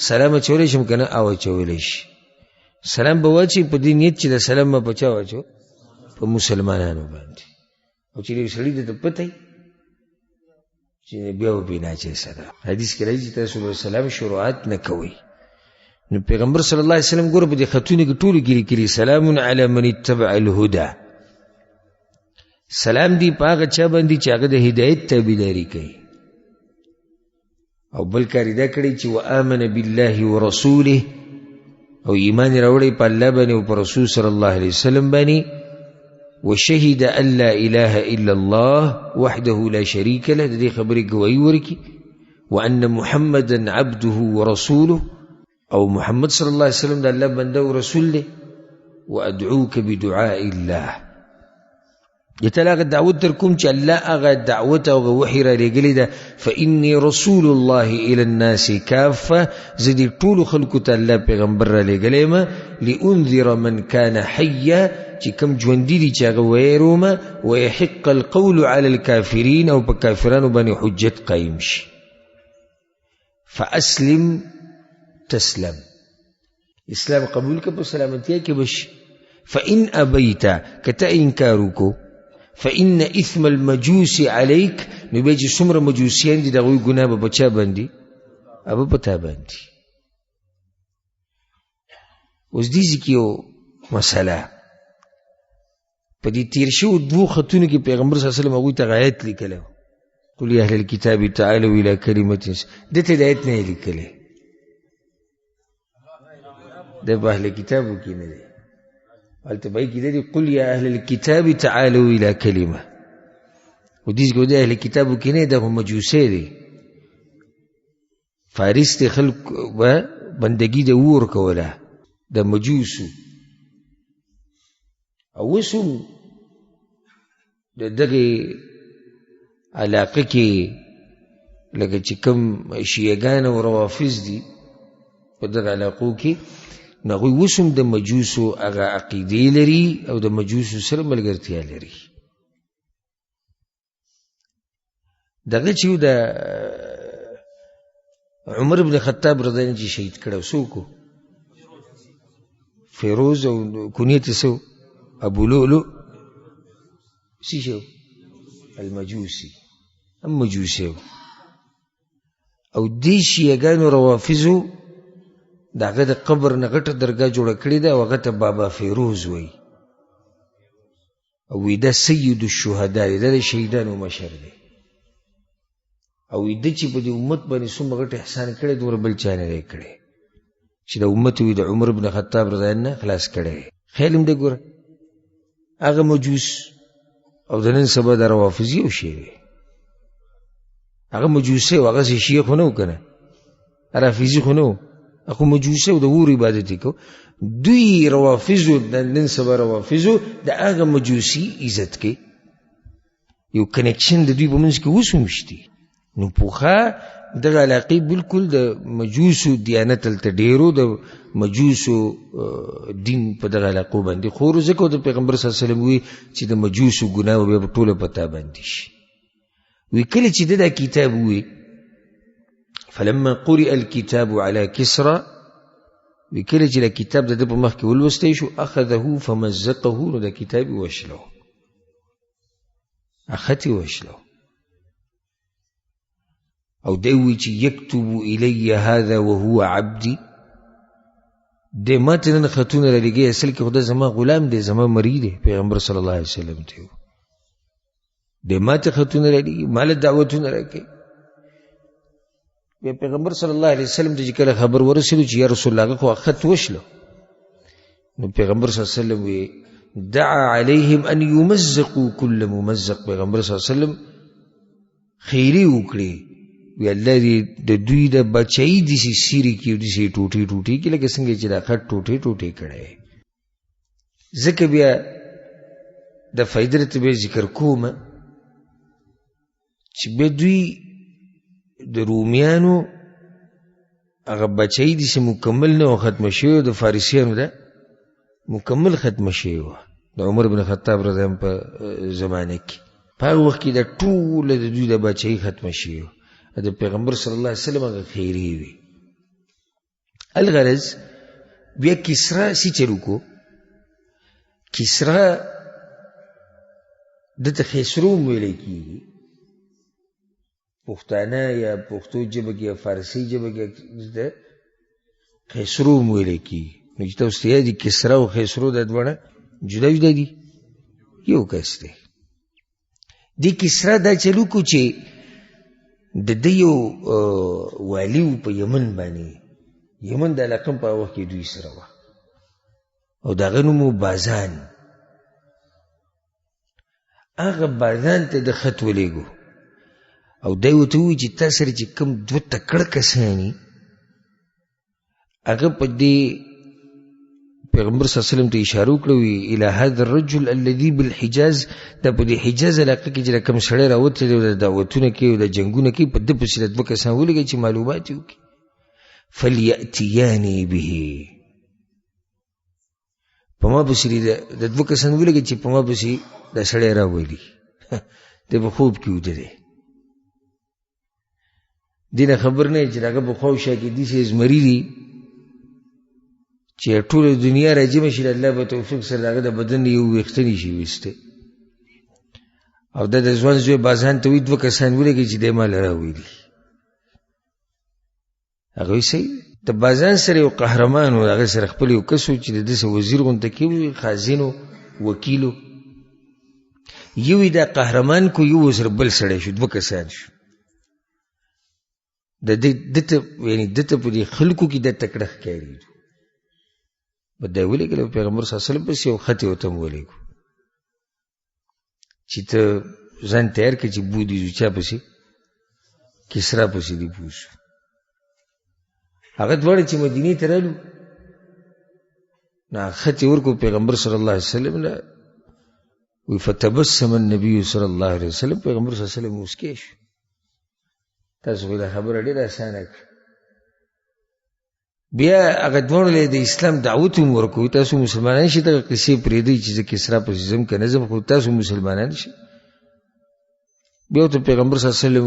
سلام اچولی شم که نه؟ او اچولی شي. سلام به واچي په دې نیت چې د سلام به په چا واچو؟ په مسلمانانو باندې. او چې یو سړي ته پته وي چې بیا به پرې نه اچوي سلام. حدیث کې راځي چې تاسو به سلام شروعات نه کوئ. نو پیغمبر صلی الله علیه وسلم ګوره په دې خطونو کې ټولو کې لیکلي سلام علی من اتبع الهدى. سلام دی په هغه چا باندې چې هغه د هدایت تابعداري کوي. او بل کار دا کړی چې وآمن بالله ورسوله، او ایمان راوړی په الله باندې او په رسول صلی الله علیه وسلم باندې. وشهد ان لا اله الا الله وحده لا شريك له، د دې خبرې ګواهي ورکړي. وان محمدا عبده ورسوله، او محمد صلی الله علیه وسلم د الله بنده او رسول دی. وادعوک بدعاء الله، یتل هغه دعوت در کوم چې الله هغه دعوت او وحی را لېږلی ده. فانی رسول الله الی الناس کافه، زه دې ټولو خلکو ته الله پیغمبر را لېږلی یم. لانذر من کان حیا، چې کوم ژوندي دي چې هغه ویرومه. ویحق القول علی الکافرین، او په کافرانو باندې حجت قایم شي. فاسلم تسلم، اسلام قبول که په سلامتیا کې بشي. فإن أبيت، کته انکار وکړو، فإن إثم المجوس عليك، نو بیا چې څومره مجوسیان دي د هغوی ګناه به په چا باندې؟ هغه په تا باندې. اوس دې ځای کې یو مسله په دې تېر شوو 2 خطونو کې پیغمبر صلی الله علیه وسلم هغوی ته آیت لیکلی. قل یا اهل الکتاب تعالوا الى کلمة، دته د آیت نه یې لیکلی. د په اهل کتابو کې نه دی، هلته به یې کې دی قل یا اهل الکتاب تعالوا الى کلمه. و دې ځکه د اهل کتابو کې نه دی، دغه مجوسی دی. فارس ته خلک به بندګي د اور کوله د مجوسو. او اوس هم د دغې علاقه کې لکه چې کوم شیعګان او روافظ دي په دغه علاقو کې، نو هغوی اوس هم د مجوسو هغه عقیدې لري او د مجوسو سره ملګرتیا لري. دغه چې د عمر بن خطاب رضی الله عنه چې شهید کړی، څوک و؟ فیروز، او کنیت څه و؟ ابو لؤلؤ. څه شی و؟ المجوسي، هم مجوسی و. او دې شیعګانو روافظو د هغه د قبر نه غټه درګاه جوړه کړې ده، او هغه ته بابا فیروز وایي. او وی دا سید الشهدا دی، دا د شهیدانو مشر دی. او وی د چې په دې امت باندې څومره غټ احسان کړی دومره بل چا نه دی کړی، چې د امت وی د عمر بن خطاب رضی الله عنه خلاص کړی. خیال هم دی ګوره هغه مجوس او د نن سبا د روافظ یو شی دی. هغه مجوسی او هغه شیعه خو نه و که نه، رافظي خو نه و، هغه مجوسی او د اور عبادت یې کو. دوی روافظو د نن سبا روافظو د هغه مجوسي عزت کوي. یو کنیکشن د دوی په منځ کې اوس هم شته. نو پوخا دغه علاقې بالکل د مجوسو دیانت هلته ډېرو، د مجوسو دین په دغه علاقو باندې خورو. ځکه د پیغمبر صلی الله علیه وسلم وی چې د مجوسو ګناه به بیا په ټوله په تا باندې شي. وی کله چې دا کتاب وی فلما قرئ الكتاب على كسرى، وی کله چې دا کتاب د په مخ کې ولوستی شو، اخذه فمزقه، نو دا کتاب وشلو، اختی وشلو. او دوی چې یکتب الی هذا وهو عبدی، د ماته نن خطونه را لګي، اصل کې خدای زما غلام دی، زما مرید دی. پیغمبر صلی الله علیه وسلم ته دی ما ته خطونه رالیږي، ما له دعوتونه راکوي. بیا پیغمبر صلی الله علیه وسلم ته چې کله خبر ورسېدو چې یا رسول الله هغه خو خط وشله، نو پیغمبر صلی الله علیه وسلم وی دعا علیهم ان یمزقوا کل ممزق. پیغمبر صلی الله علیه وسلم خیری وکړي، وی الله دې د دوی د بچی داسې سیرې کړي او داسې ټوټې ټوټې کړي لکه څنګه چې دا خط ټوټې ټوټې کړی. ځکه بیا د فایدې راته بیا ذکر کوم چې بیا دوی د رومیانو هغه بچی داسې مکمل نه و ختمه شوی، د فارسیانو ده مکمل ختمه شوی وه د عمر بن خطاب رضی الله عنه په زمانه کې. په هغه وخت کې د ټوله د دوی د بچی ختمه شوی وه، د پیغمبر صلی الله علیه وسلم هغه خیری وي. الغرض بیا کسرا سی چلو کو، کسرا دته خسرو ویل کیږي، پښتانه یا پښتو ژبه کې یا فارسی ژبه کې د خسرو ویل کیږي. نو چې تاسو ته یادي کسرا او خسرو د دوه جدا جدا دي، یو کس دی. دی کسرا دا چلو کو چې د دې یو والی په یمن باندې، یمن د علاقم په وخت کې دوی سره وه او د هغه نوم و بازان. هغه بازان ته د خط ولیږو او دی ورته ووایي چې تا سره چې کوم دوه تکړه کسان دي هغه په دې پیغمبر صلی الله علیه وسلم ته اشاره وکړه، وی الی هذا الرجل الذي بالحجاز، دا په دې حجاز علاقه کې چې کوم سړی راوتلی او د دعوتونه کوي او د جنګونه کوي، په ده پسې د دوه کسان ولګوي چې معلومات یې وکړي. فلیأتیاني به، په ما پسې د دوه کسان ولګوي چې په ما پسې دا سړی راولي. دی په خوب کې ویده دی، دې نه خبر نه چې د هغه په خواوشا کې داسې زمري دي چې ټوله دنیا راجمه شي، الله به توفیق سره د هغه د بدن یو ویښته نشي ویستی. او دا د ځوان زوی بازان ته وایي دوه کسان ولګوي چې دی ما له راولي. هغه وایي صحیح د بازان سره یو قهرمان و، هغه سره خپل یو کس و چې د داسې وزیر غونته کې وي، خازن و وکیل و. یو یې دا قهرمان کو، یو ورسره بل سړی شو، دوه کسان شو. د دته یعنې دته په دې خلکو کې د تکړه ښکاري. به دا ولېږله پیغمبر صلی الله علیه وسلم پسې یو خط یې ورته هم ولېږو چې ته ځان تیار کړه چې بودي ځو چا پسې، کسرا پسې دې بوځو. هغه دواړه چې مدینې ته رالو نو خط یې ورکړو پیغمبر صلی الله علیه وسلم له، وی فتبسم النبي صلی الله علیه وسلم، پیغمبر صلی الله علیه وسلم مسکی شو. تاسو خو دا خبره ډېره اسانه کړه. بیا هغه دواړو له د اسلام دعوت هم ورکوي، تاسو مسلمانان شئ دغه قصې پرېږدئ چې زه کسرا پسې ځم که نه ځم، خو تاسو مسلمانان شئ. بیا ورته پیغمبر صلی الله علیه وسلم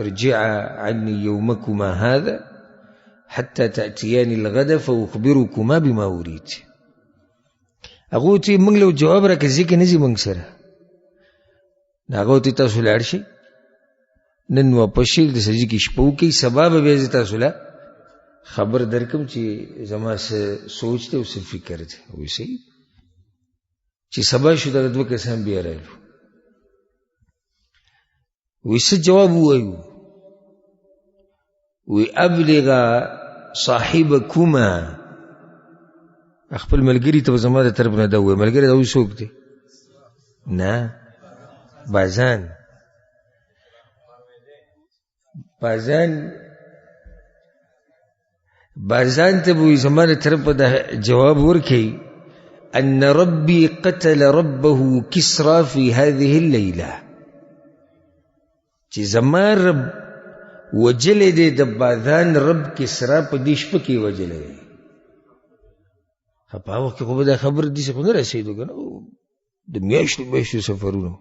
ارجع عني یومکما هذا حتى تأتیاني الغد فاخبرکما بما اريد. هغه ورته موږ له جواب راکړه ځکه نه ځي موږ سره. هغه ورته تاسو لاړ شئ نن واپس شئ، د سجدې کې شپه وکړئ، سبا به بیا زه تاسو له خبر درکم چې زما څه سوچ دی او څه فکر دی. وایي صحیح. چې سبا شو دغه دوه کسان بیا رالو، وایي څه جواب ووایو؟ وایي ابلغا صاحبکما، خپل ملګري ته به زما د طرف نه دا ووایي. ملګری دا وایي څوک دی؟ نه، بازان. بازان ته به وایي زما د طرف په دا جواب ورکوي ان ربي قتل ربه کسرا فی هذه الليله، چې زما رب وجلی دی د بازان رب کسرا په دې شپه کې وجلی دی. په هغه وخت کې خو به دا خبر داسې خو نه رسېدو که نه، د میاشتو سفرونه.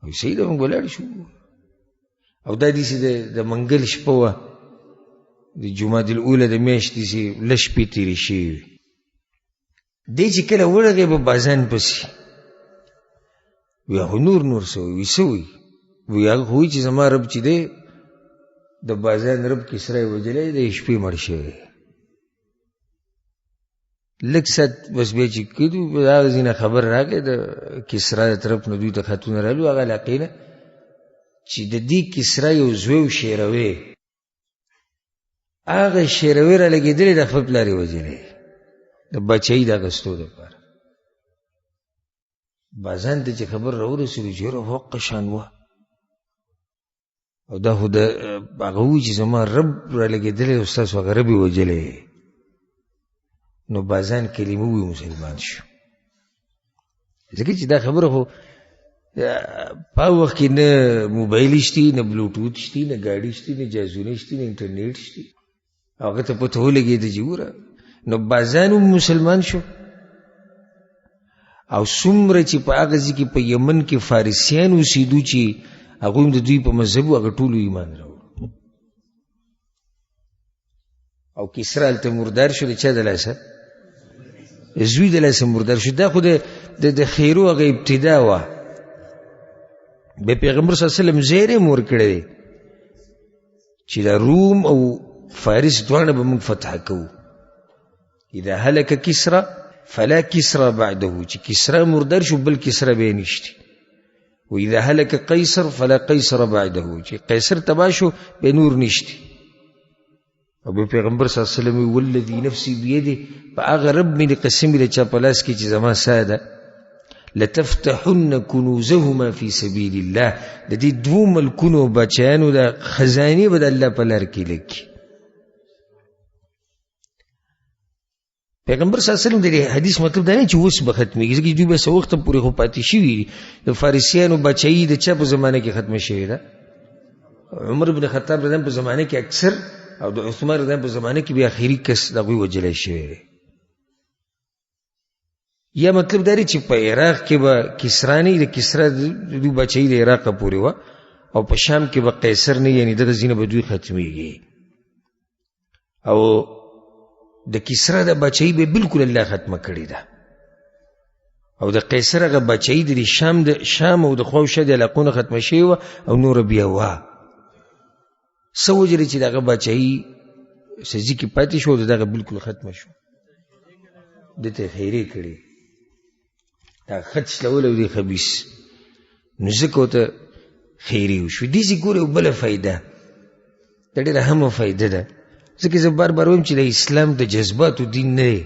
او صحیح ده، موږ ولاړ شو. او دا داسې د منګل شپه وه، د جمعه الاوله د میاشتې چې لږ شپې تېرې شوې وي. دی چې کله ورغی به بازان پسې، وی هغه نور څه وایي؟ څه وایي؟ وی هغه خو وایي چې زما رب چې دی د بازان رب کسرا یې وجلی دی، د شپې مړ شوی. لږ ساعت بس بیا چې کېدو هغه ځای نه خبر راغی د کسرا د طرف نه دوی ته خطونه رالو هغه علاقې نه چې د دې کسرا یو زوی شیروی هغه شیروی را لګېدلی د خپل پلار یې وژلی د بچۍ د اخیستو دپاره بازان ته چې خبر راورسېدو چې یاره حقه شان وه او دا خو د هغه وایي چې زما رب را لګېدلی او ستاسو هغه رب یې وژلی نو بازان کلمه وی مسلمان شو ځکه چې دا خبره خو په وخت کې نه موبایل شته نه بلوټوث شته نه ګاډي شته نه جازونه شته نه انټرنیټ شته هغه ته پته ولګېده چې وره نو بازان مسلمان شو او څومره چې په هغه ځای کې په یمن کې فارسیان اوسېدو چې هغوی هم د دوی په مذهب هغه ټولو ایمان راوړ او کسرا هلته مردار شو د چا د لاسه زوی د لاسه مردار شو دا خو د خیرو هغه ابتدا وه بیا پیغمبر صلی الله علیه وسلم زیر یې ورکړی دی چې دا روم او فارس دواړه به موږ فتح کوو اذا هلک کسرا فلا کسرا بعده چې کسرا مردار شو بل کسرا به نشته و اذا هلك قیصر فلا قیصر بعده چې قیصر تباه شو به نور نشته او به پیغمبر صلی الله علیه وسلم والذي نفسي بيده فاغ رب من قسم له چا پلاس کی چې زما ساده لتفتحن كنوزهما في سبيل الله د دې دوه ملکونو بچیانو د خزانه بد الله په لار کې لکی پیغمبر صلی الله علیه وسلم د حدیث مطلب دا نه چې اوس به ختمېږي ځکه دوی به څه وخت پورې خو پاتې شوي د فارسیانو بچایي د چا په زمانه کې ختمه شوې ده عمر بن خطاب رضی الله په زمانه کې اکثر او د عثمان رضی الله په زمانه کې بیا اخیری کس دغه وجلې شوی یا مطلب دا چې په عراق کې به کسرانی د کسرا د بچایي د عراق پورې و او په شام کې به قیصر نه یعنی دغه ځینه به دوی ختمېږي او د کسرا د بچایي به بالکل الله ختمه کړې ده او د قیصر هغه بچایي د شام او د خواوشا د علاقونو ختمه شوې وه او نور بیا وه څه وجې چې دغه بچایي سجي کې پاتې شو دغه بالکل ختمه شو دته خیرې کړې دا خط شلول او دی خبیث نو ځکه ورته خیرې وشو داسې ګورې بله فایده دا ډېره اهمه فایده ده ځکه زه بار بار وایم چې د اسلام د جذباتو دین نه دی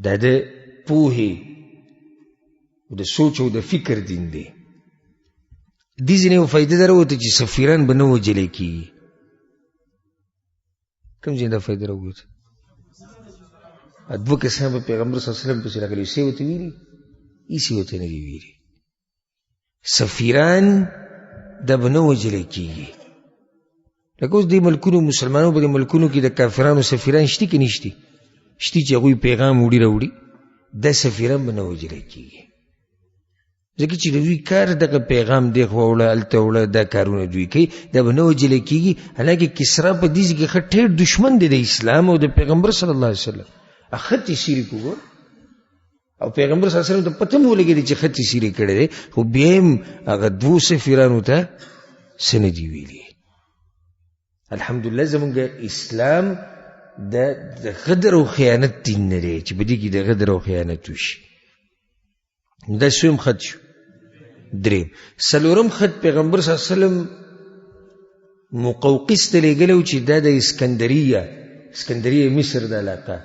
دا د پوهې او د سوچ او د فکر دین دی دې ځینې یو فایده ده راوته چې سفیران به نه وژلی کېږي کوم ځای دا فایده راووته دوه کسان به پیغمبر صلی الله علیه وسلم پسې راغلي یې ورته ویلي هېڅ یې ورته نه دي ویلي سفیران دا به نه وژلی کېږي لکه اوس دې ملکونو مسلمانانو په دې ملکونو کې د کافرانو سفیران شته که نشته شته چې هغوی پیغام وړي راوړي دا سفیران به نه وژلی کېږي ځکه چې د دوی کار دغه پیغام دی خوا وړه هلته وړه دا کارونه دوی کوي دا به نه وژلی کېږي حالانکه کسرا په دې کې ښه ډېر دشمن دی د اسلام او د پیغمبر صلی الله علیه وسلم خطي سیرې کوو او پیغمبر صلی الله علیه وسلم ته پته مو ولګېدې چې خطي سیرې کړی دی خو بیا هم هغه دوو سفیرانو ته څه نه دي ویلي الحمدلله زمونږ اسلام د غدر او خیانت دین نه دی چې په دې کې د غدر او خیانت وشي دا څویم خط شو دریم څلورم خط پیغمبر صلی الله علیه وسلم مقوقس ته لېږلی چې دا د اسکندریه مصر د علاقه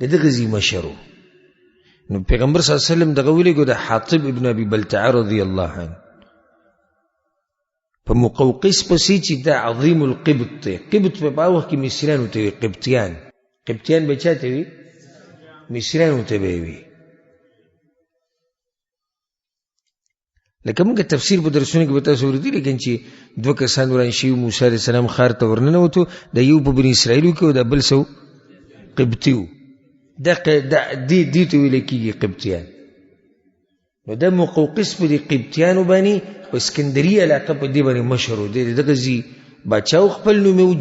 د دغه ځای مشر و نو پیغمبر صلی الله علیه وسلم دغه ولېږو د حاطب ابن ابي بلتعه رضی الله عنه په مقوقس پسې چې دا عظیم القبط دی قبط په هغه وخت کې مصریانو ته وي قبطیان به چا ته وي مصریانو ته به یې وي لکه موږ تفسیر په درسونو کې به تاسو اورېدي لیکن چې دوه کسان وران شوي موسی علیه السلام ښار ته ورننوتو د یو په بني اسرائیلو کې او د بل څه قبطي و دې ته ویل کېږي قبطیان نو دا مقوقس په دې قبطیانو باندې په اسکندریه علاقه په دې باندې مشهور و دی دغه ځای باچا خپل نوم یې و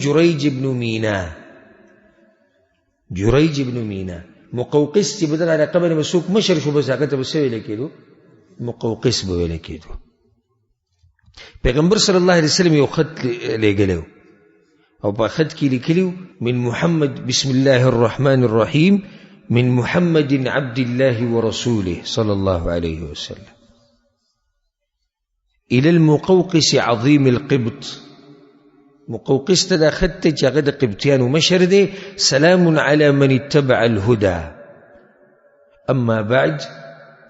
جریج ابن مینا مقوقس چې په دغه علاقه باندې به څوک مشر شو بس هغه ته به څه ویل کېدو مقوقس به ویل کېدو پیغمبر صلی الله علیه وسلم یو خط لېږلی او په خط کې لیکلی من محمد بسم الله الرحمن الرحیم من محمد عبد الله ورسوله صلى الله عليه وسلم إلى المقوقس عظيم القبط. مقوقس تدا خط جغد قبطيان ومشر دي سلام على من اتبع الهدى. أما بعد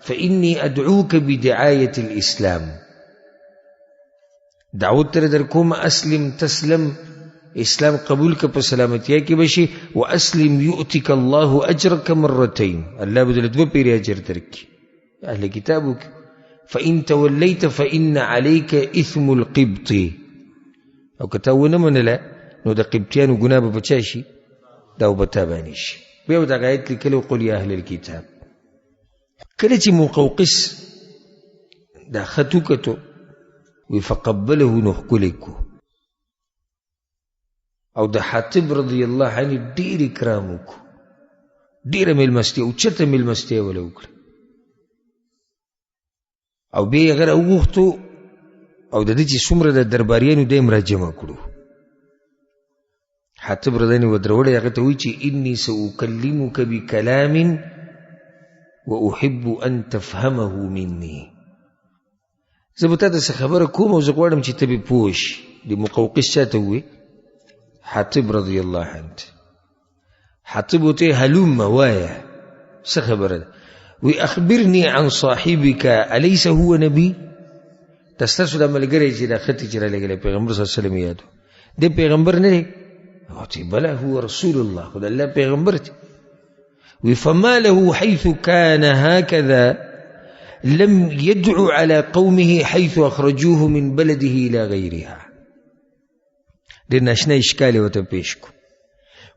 فإني أدعوك بدعاية الإسلام. دعوت تردركم أسلم تسلم، اسلام قبولك بسلامتياك بشي، وأسلم يؤتك الله أجرك مرتين. الله بدل دو بيري أجر ترك أهل كتابك. فإن توليت فإن عليك إثم القبط. أو كتاونا من لا نو دا قبطيان وقنابة بچاشي داو بتابانيش بيو دا غايت لي كلو قل يا أهل الكتاب. كلتي مقوقس دا خطوكتو وفقبله نحكولكو. او دا حاتب رضي الله عنه دير كرامكو، دير ميل مستي او چت ميل مستي ولو كر او بي غير اوغتو او د دې چې څومره د درباریانو د مراجمه کړو. حاتب رضی الله عنه ودروړی هغه ته وی چې انی سأکلمک بکلام واحب ان تفهمه مني. زه به تا ته څه خبره کوم او زه غواړم چې ته به پوه شې. د مقوقس چاته وی؟ حاتب رضی الله عنه. حاتب ورته هلم وایه څه خبره ده؟ وی اخبرني عن صاحبك أليس هو نبي؟ تستاسو دا ملګری چې دا خطي چې را لګلی پیغمبر صلی الله علیه وسلم یادو دی پیغمبر نه دی؟ او بلا هو رسول الله، خو د الله پیغمبر دی. وی فما له حيث كان هكذا لم يدعو على قومه حيث أخرجوه من بلده إلى غيرها. ډېر ناشنا اشکال یې ورته پیش کو.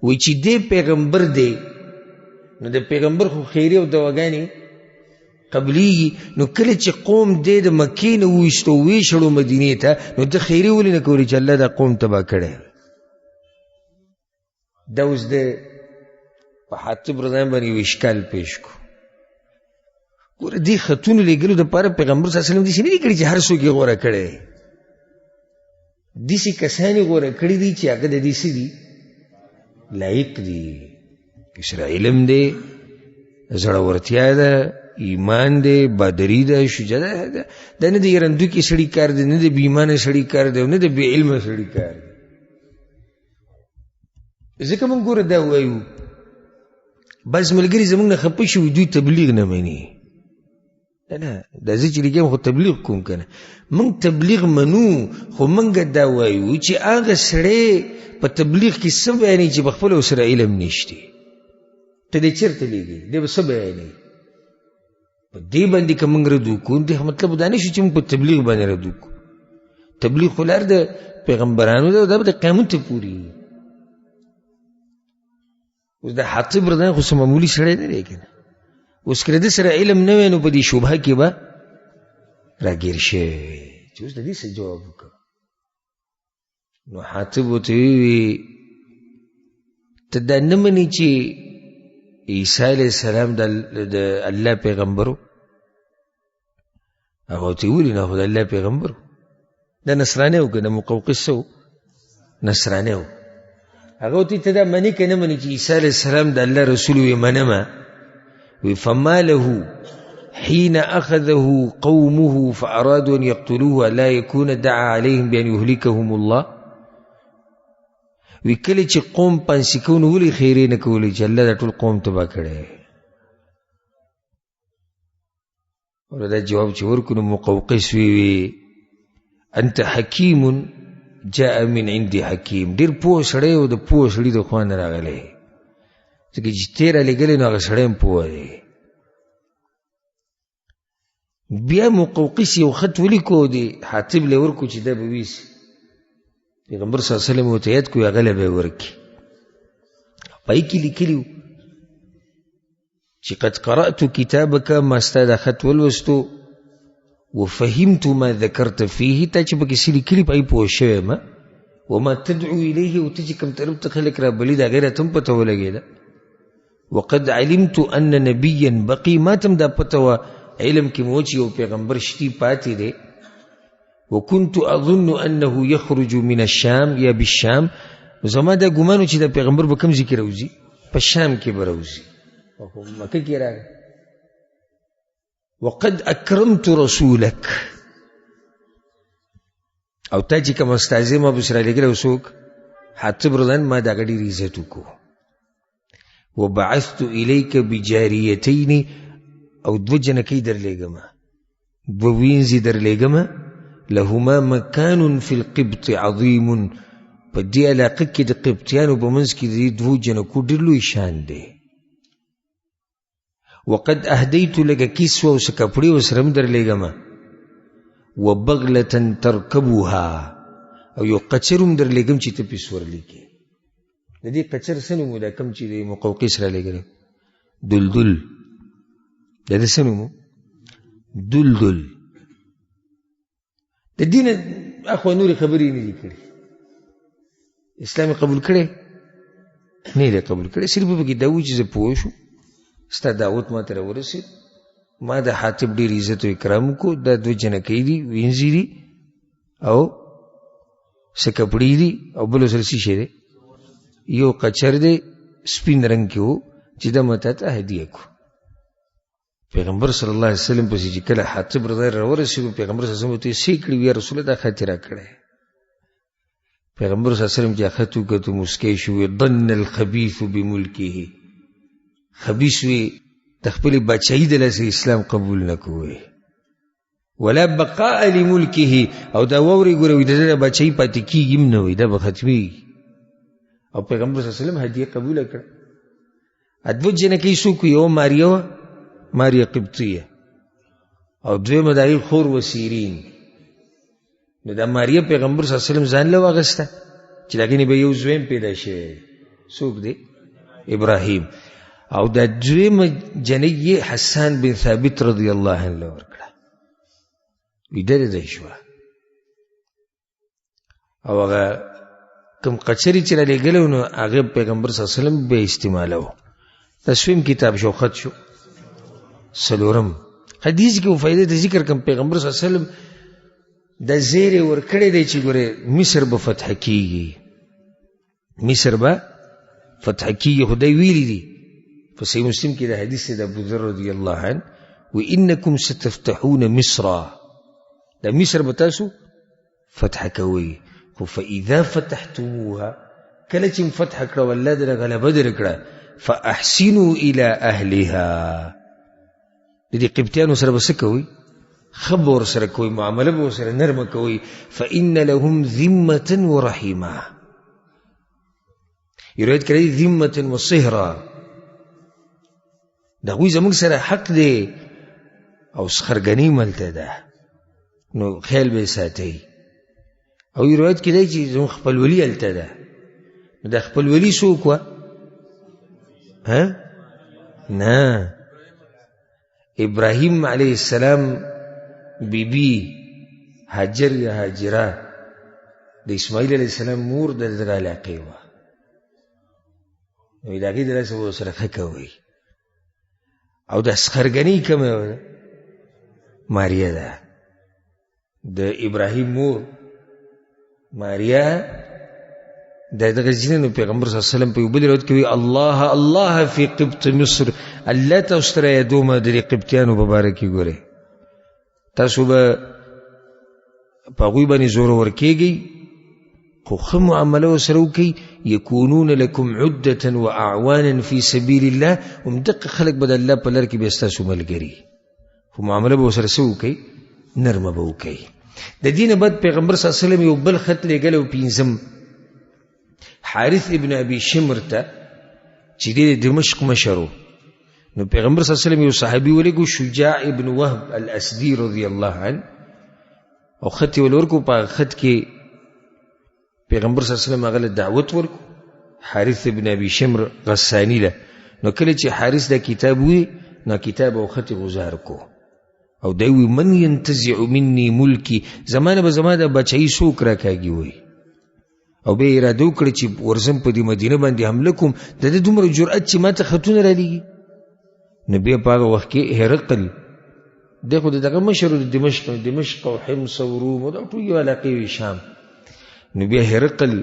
وی چې دی پیغمبر دی نو د پیغمبر خو خیری او دواګانې قبلی، نو کله چې قوم دې د مکې نه وایستو ویشړو مدینې ته، نو د خیری ولې نه کولی چې الله دا قوم تباه کړی؟ دا اوس د په حاتب رضی الله باندې یو اشکال پیش کو. ګوره دې خطونو لېږلو دپاره پیغمبر صلی الله علیه وسلم داسې نه دي کړي چې هر څوک یې غوره کړی، داسې کسان یې غوره کړي دي چې هغه د دې څه دي؟ لایق دي. کسره علم دی، زړورتیا ده، ایمان دی، بادری ده، شجاعت ده. دا نه د یرندوکي سړي کار دی، نه د بې ایمانه سړي کار دی، نه د بې علمه سړي کار دی. ځکه موږ ګوره دا وایو بعض ملګري زموږ نه خفه شي، دوی تبلیغ نه مني. نه دا زه چې لیکم خو تبلیغ کوم که نه، موږ تبلیغ منو، خو موږ دا وایو چې هغه سړی په تبلیغ کې څه بیانوي چې په خپله ورسره علم نشته. ته دې چېرته لیږي؟ دی به څه بیانوي؟ په دې باندې که موږ رد وکړو، دې مطلب دا نه شي چې موږ په تبلیغ باندې رد وکړو. تبلیغ خو لار د پیغمبرانو ده، دا به د قیامت پورې. اوس د حاتب رضی الله عنه خو څه معمولي سړی نه دی که نه. اوس که د ده سره علم نه وی نو په دې شبهه کې به راګیر شوی چې اوس د دې څه جواب وکړو. نو حاتب ورته وویل ته دا نه منې چې عیسی علیه السلام د الله پیغمبر و؟ هغه ورته ویلي نه خو د الله پیغمبر و. دا نصرانی و که نه مقوقس و؟ نصرانی و. هغه ورته ته دا منې که نه منې چې عیسی علیه السلام د الله رسول وی؟ منمه. وی فما له حين أخذه قومه فأرادوا أن يقتلوه لا يكون دعا عليهم بأن يهلكهم الله. وی کله چې قوم پانسي کونو ولې خیرې نه کولی چې الله دا ټول قوم تباه کړی؟ او دا جواب چې ورکړو مقوقس وی انت حکیم جاء من عند حکیم. ډېر پوه سړی او د پوه سړي د خوا نه راغلی، ځکه چې تیره لېږلی نو هغه سړی هم پوه دی. بیا مقوقس یو خط ولیکو دی حاتب له ورکو چې دا به ویسي. پیغمبر صلی الله علیه وسلم ورته یاد کړو، هغه له به ورکړي. پای کې لیکلي چې قد قرأت کتابک، ما ستا دا خط ولوستو، وفهمت ما ذکرت فيه، تا چې پکې څه لیکلي پای پوه شوی یم، وما تدعو الیه، او ته چې کوم طرف ته خلک رابلي دا غیره تم پته ولګېده. وقد علمت ان نبیا بقي، ما تم دا پته وه علم کې مو چې یو پیغمبر شتی پاتې دی. وكنت اظن انه يخرج من الشام یا بالشام، زما دا ګمانو چې دا پیغمبر به کوم ځای کې راوځي؟ په شام کې به راوځي. مکه کې راغی وقد اکرمت رسولک او تا چې کوم استازی ما بسره لګل وسوک حاتب رضان ما دا غډي عزت وکړو وبعثت الیک بجاریتین او دو جنکی در لګما دو وینځي در لګما لهما مکان فی القبط عظیم په دې علاقه کې د قبطیانو په منځ کې د دوو جنکو ډېر لوی شان دی وقد اهدیت لك کسوه او څه کپړې ورسره هم در لېږمه وبغلة ترکبوها او یو قچر هم در لېږم چې ته پې سورلی کې د دې قچر څه نوم و دا کوم چې د مقوقس را لېږلی دلدل د ده څه نوم و دلدل د دې نه اخوا نورې خبرې نه دي کړي اسلام قبول کړی نه دی قبول کړی صرف پکې دا و چې زه پوه شو ستا دعوت ما ته راورسېد ما د حاتب ډېر عزت و اکرام وکړو دا دوه جنکۍ دي وینځي دي او څه کپړې دي او بل سره څه شی دی یو قچر دی سپین رنګ کې و چې دا ما تا ته هدیه کړو پیغمبر صلی الله علیه وسلم پسې چې کله حاتب رضی راورسېدو پیغمبر صلی الله علیه وسلم ته یې څه کړي وي یا رسول الله دا خط یې راکړی پیغمبر صلی الله علیه وسلم چې خط وکړو مسکی شو ضن الخبیث بملکه خبیث وی د خپلې بادشاهي د لاسه اسلام قبول نه کوی ولا بقاء لملکه او دا واورې ګوره وي د ده بادشاهي پاتې کېږي هم نه وي دا به ختمېږي او پیغمبر صلی الله علیه وسلم هدیه قبوله کړه دوه جنکۍ څوک وي یوه ماریا وه ماریا قبطیه او دویمه د هغې خور و سیرین نو دا ماریا پیغمبر صلی الله علیه وسلم ځان له واغسته چې د هغې نه به یو زوی هم پیدا شوی څوک دی ابراهیم او دا دویمه جنۍ حسان بن ثابت رضی الله عنه ورکړه ویده دی شوه او هغه کوم قچرې چې رالیږلی و نو هغه پیغمبر صلی الله علیه وسلم بیا استعمالوه دا سویم کتاب شو خط شو څلورم حدیث کې فائدې ته ذکر کوم پیغمبر صلی الله علیه وسلم د زیرې ورکړی دی چې ګوره مصر به فتح کېږي مصر به فتح کېږي خدای ویلي دي په صحیح مسلم کې د حدیث د ابوذر رضی الله عنه وانکم ستفتحون مصر دا مصر به تاسو فتح کوئ خو فاذا فتحتموها کله چې فتح کړه والله در غلبه درکړه فاحسنوا الى اهلها د دې قبطیانو سره به څه کوئ ښه به ورسره کوئ معامله به ورسره نرمه کوئ فان لهم ذمه ورحیمه روایت کړی ذمه وصهرا د هغوی زموږ سره حق دی او سخرګنۍ ملته ده نو خیال به یې ساتئ او روایت کې دی چې زموږ خپلولي هلته ده نو دا خپلولي څوک وه نه ابراهیم علیه السلام بیبي هاجر یا هاجره د اسماعیل علیه السلام مور د دغه علاقې وه نو د هغې د لاسه به ورسره ښه کوئ او د سخرګنۍ کومه ماریا ده د ابراهیم مور ماریا د دغه ځینې پیغمبر صلی الله علیه وسلم په یو بل روایت کې وایي الله الله فی قبط مصر الله تاسو سره یادومه د دې قبطیانو په باره کې ګورئ تاسو به په هغوی باندې زورور کېږئ خو ښه معامله ورسره وکئ یکونون لکم عدة واعوانا فی سبیل الله همدقه خلک به د الله په لار کې بیا ستاسو ملګري خو معامله به ورسره څه وکئ نرمه به وکئ د دې نه بعد پیغمبر صلی الله علیه وسلم یو بل خط لېږلی و پنځم حارث ابن ابي شمر ته چې دی د دمشق مشر و نو پیغمبر صلی الله علیه وسلم یو صحابي ولېږو شجاع ابن وهب الاسدي رضی الله عنه او خط یې ولورکو په خط کې پیغمبر صلی الله علیه وسلم هغه له دعوت ورکو حارث ابن ابي شمر غسانی له نو کله چې حارث دا کتاب وی نو کتاب او خط غزار کو او دی وی من ينتزع مني ملکی زمانه به زما د بچی څوک راکاږي وی او به اراده وکړي چې ورزم په دې مدینه باندې حمله کوم د دې دومره جرأت چې ماته خطونه را لېږي نبی په هغه وخت کې هرقل دی خو دغه مشر د دمشق او حمص او روم او دا ټول یو علاقې وي شام نو بیا هرقل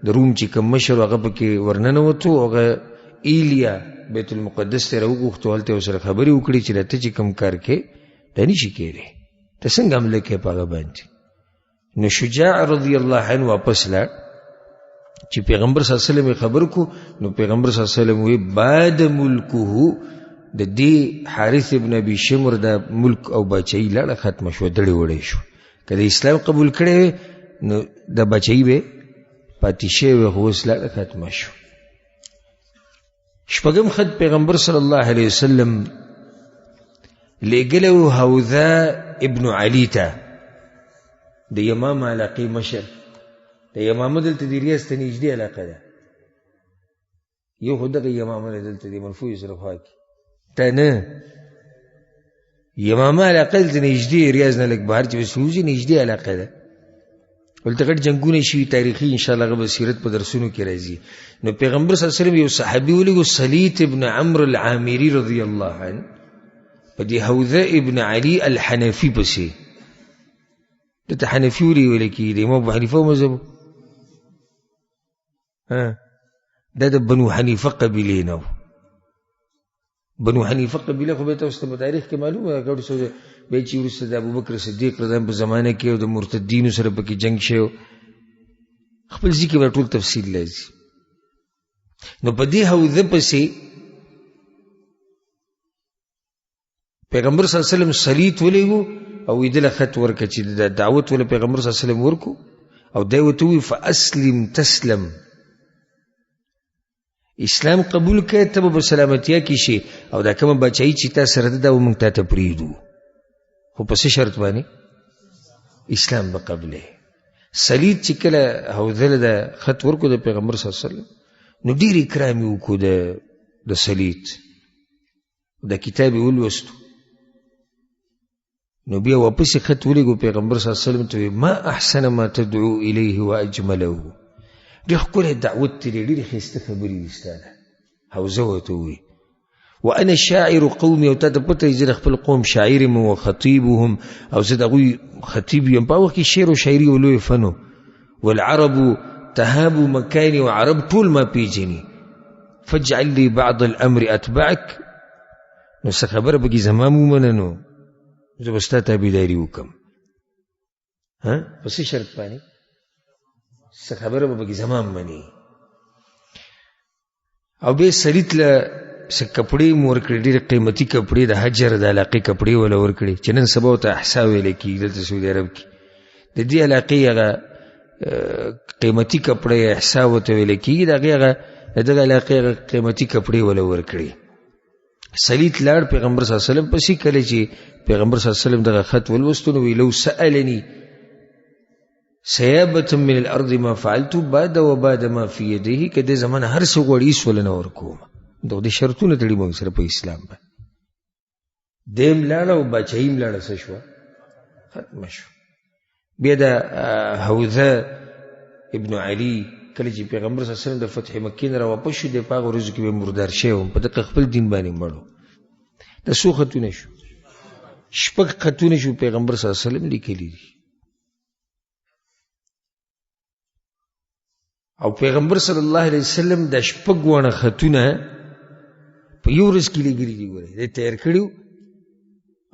د روم چې کوم مشر هغه پکې ورننوتو هغه ایلیا بیت المقدس ته راوغوښتو، هلته یې ورسره خبرې وکړې چې ته چې کوم کار کې دا نشي کېدی، ته څنګه حمله کوې په هغه باندې. نو شجاع رضی الله عنه واپس لاړ، چې پیغمبر صلی الله علیه وسلم خبر کو، نو پیغمبر صلی الله علیه وسلم وی بعد ملکه د دې حارث ابن ابي شمر د ملک او بچی لاړه ختم شو، دړې وړې شو. کله اسلام قبول کړي نو د بچی به پاتې شوی، خو اوس لاړه ختم شو. شپږم خط پیغمبر صلی الله علیه وسلم لېږلی و حوذا ابن علي ته، د یمام علاقې مشر. د یمامه دلته د ریاض ته نږدې علاقه ده، یو خو دغه یمامه ده دلته د منفوی سره خوا کې، ته نه یمامه علاقه دلته نږدې ریاض نه لږ بهر چې وسوځي نږدې علاقه ده. ولته غټ جنګونه شوي تاریخي، انشاءالله هغه به سیرت په درسونو کې راځي. نو پیغمبر صلی الله علیه وسلم یو صحابي ولېږو سلیط ابن عمرو العامري رضی الله عنه په دې حوذا ابن علي الحنفي پسې. دته حنفي ولې ویل کېږي؟ د امام ابو حنیفه مذهب دا د بنو حنیفه قبیلې نه و. بنو حنیفه قبیله خو به تاسو ته په تاریخ کې معلومه ده، که بیا چې وروسته د ابوبکر صدیق رضی الله په زمانه کې او د مرتدینو سره پکې جنګ شوی، خپل ځای کې به ټول تفصیل لازم. نو په دې حوزه پسې پیغمبر صلی الله علیه وسلم سلیط ولېږو او دله خط ورکړه چې د دعوت ول پیغمبر صلی الله علیه وسلم ورکو، او دی ورته ووایي فاسلم تسلم، اسلام قبول کړه ته به سلامتیا کې شي، او دا کومه بچایي چې تا سره ده دا به موږ تا ته پرېږدو، خو په څه شرط باندې؟ اسلام به قبلې. سلیط چې کله حوزه له د خط ورکو د پیغمبر صلی الله علیه وسلم، نو ډېر اکرام یې وکړو د سلیط، د کتاب یې ولوستو. نو بیا واپس یې خط ولېږو پیغمبر صلی الله علیه وسلم ته وایي ما احسن ما تدعو الیه واجمله، ډېر ښکلی دعوت دی، ډېرې ښایسته خبرې دي ستا ده. حوزه ورته ووایي وانا شاعر قومي، او تا ته پته یې زه د خپل قوم شاعر یم وخطیبهم، او زه د هغوی خطیب یم. په وخت کې شعر و شاعري یو لوی فن و. والعرب تهابوا مکاني، او عرب ټول ما پیژني. فاجعل لي بعض الامر اتبعک، نو څه خبره پکې زما ومنه، نو زه به ستا تابعداري وکړم. په څه شرط باندې؟ څه خبره به پکې زما مني. او بیا سلیط له څه کپړې مو ورکړې، ډېرې قیمتي کپړې د حجر د علاقې کپړې وله ورکړې، چې نن سبا ورته احسا ویلی کېږي دلته سعودي عرب کې. د دې علاقې هغه قیمتي کپړې احسا ورته ویلی کېږي، د هغې هغه د دغه علاقې هغه قیمتي کپړې وله ورکړې. سلیط لاړ پیغمبر صلی الله علیه وسلم پسې. کله چې پیغمبر صلی الله علیه وسلم دغه خط ولوستو نو وی لو سألني سیابة من الارض ما فعلت بعد وبعد ما في يده، که دې زمانه هر څه غواړي هېڅ ولې نه ورکوم. دغه شرطونه تړي موږ سره په اسلام باندې. دیم لاړه او بچایي هم لاړه، څه شوه؟ ختمه شو. بیا د حوزه ابن علي کله چې پیغمبر صلی الله علیه وسلم د فتح مکې نه راواپس شو، دی په هغه ورځو کې به مردار شوی و، په دغه خپل دین باندې مړ و. د څو خطونه شو؟ 6 خطونه شو پیغمبر صلی الله علیه وسلم لیکلي دي. او پیغمبر صلی الله علیه وسلم د 6 خطونه په یو ورځ کې لېږلي دي. ګورئ دی تیار کړي،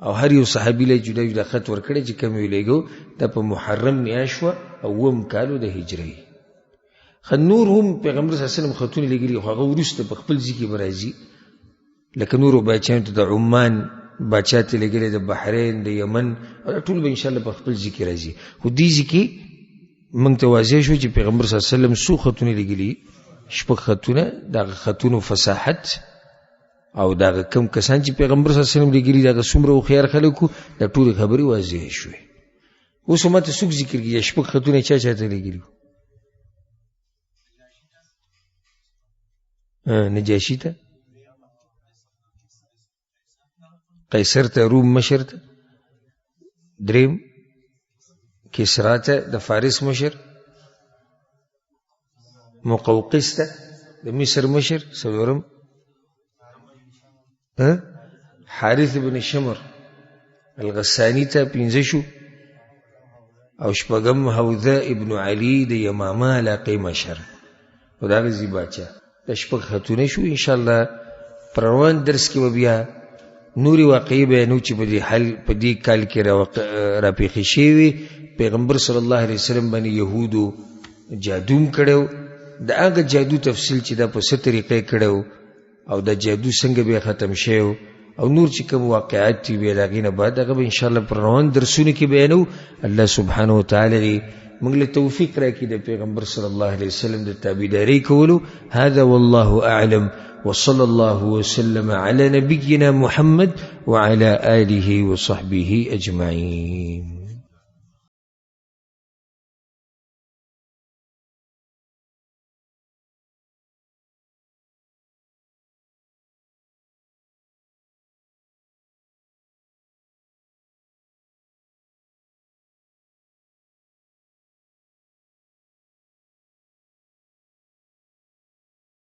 او هر یو صحابي له جدا جدا خط ورکړی چې کوم یې لېږو. دا په محرم میاشت وه، اووم کالو د هجرۍ. نور هم پیغمبر صلی الله علیه وسلم خطونه لېږلي، خو هغه وروسته په خپل ځای کې به راځي. لکه نورو باچایانو ته د عمان باچا ته لېږلی، د بحرین، د یمن، ټول به انشاءالله په خپل ځای کې راځي. خو دې ځای کې موږ ته واضح شو چې پیغمبر صلی الله علیه وسلم څو خطونه لېږلي؟ 6 خطونه. دغه خطونو فصاحت او دغه کم کسان چې پیغمبر صلی الله علیه وسلم لېږلي، دغه څومره هوښیار خلک وو، دا ټولې خبرې واضح شوې. اوس ما ته څوک ذکر کړي 6 خطونه چا ته لېږلي؟ نجاشي ته، قیصر ته، روم مشر ته، دریم کسرا ته د فارس مشر، مقوقس ته د مصر مشر، څلورم حارث بن شمر الغسانی ته 15 شو، او 6 حوزه ابن علي د یمامه علاقې مشر، او دا غزي باچا. د شپږ خطونه شو. انشاءالله پر روان درس کې به بیا نورې واقعې بیانو چې په دې کال کې راپېښې شوې. پیغمبر صلی الله علیه وسلم باندې یهودو جادوم کړو، د هغه جادو تفصیل چې دا په څه طریقې کړو او دا جادو څنګه به ختم شو او نور چې کوم واقعات دي بیا د هغې نه بعد هغه به انشاءالله پر روان درسونو کې بیانو. الله سبحانه وتعالی دې موږ له توفیق راکړي د پیغمبر صلی الله علیه وسلم د تابعدارۍ کولو. هذا والله اعلم وصلى الله وسلم على نبينا محمد وعلى آله وصحبه أجمعين.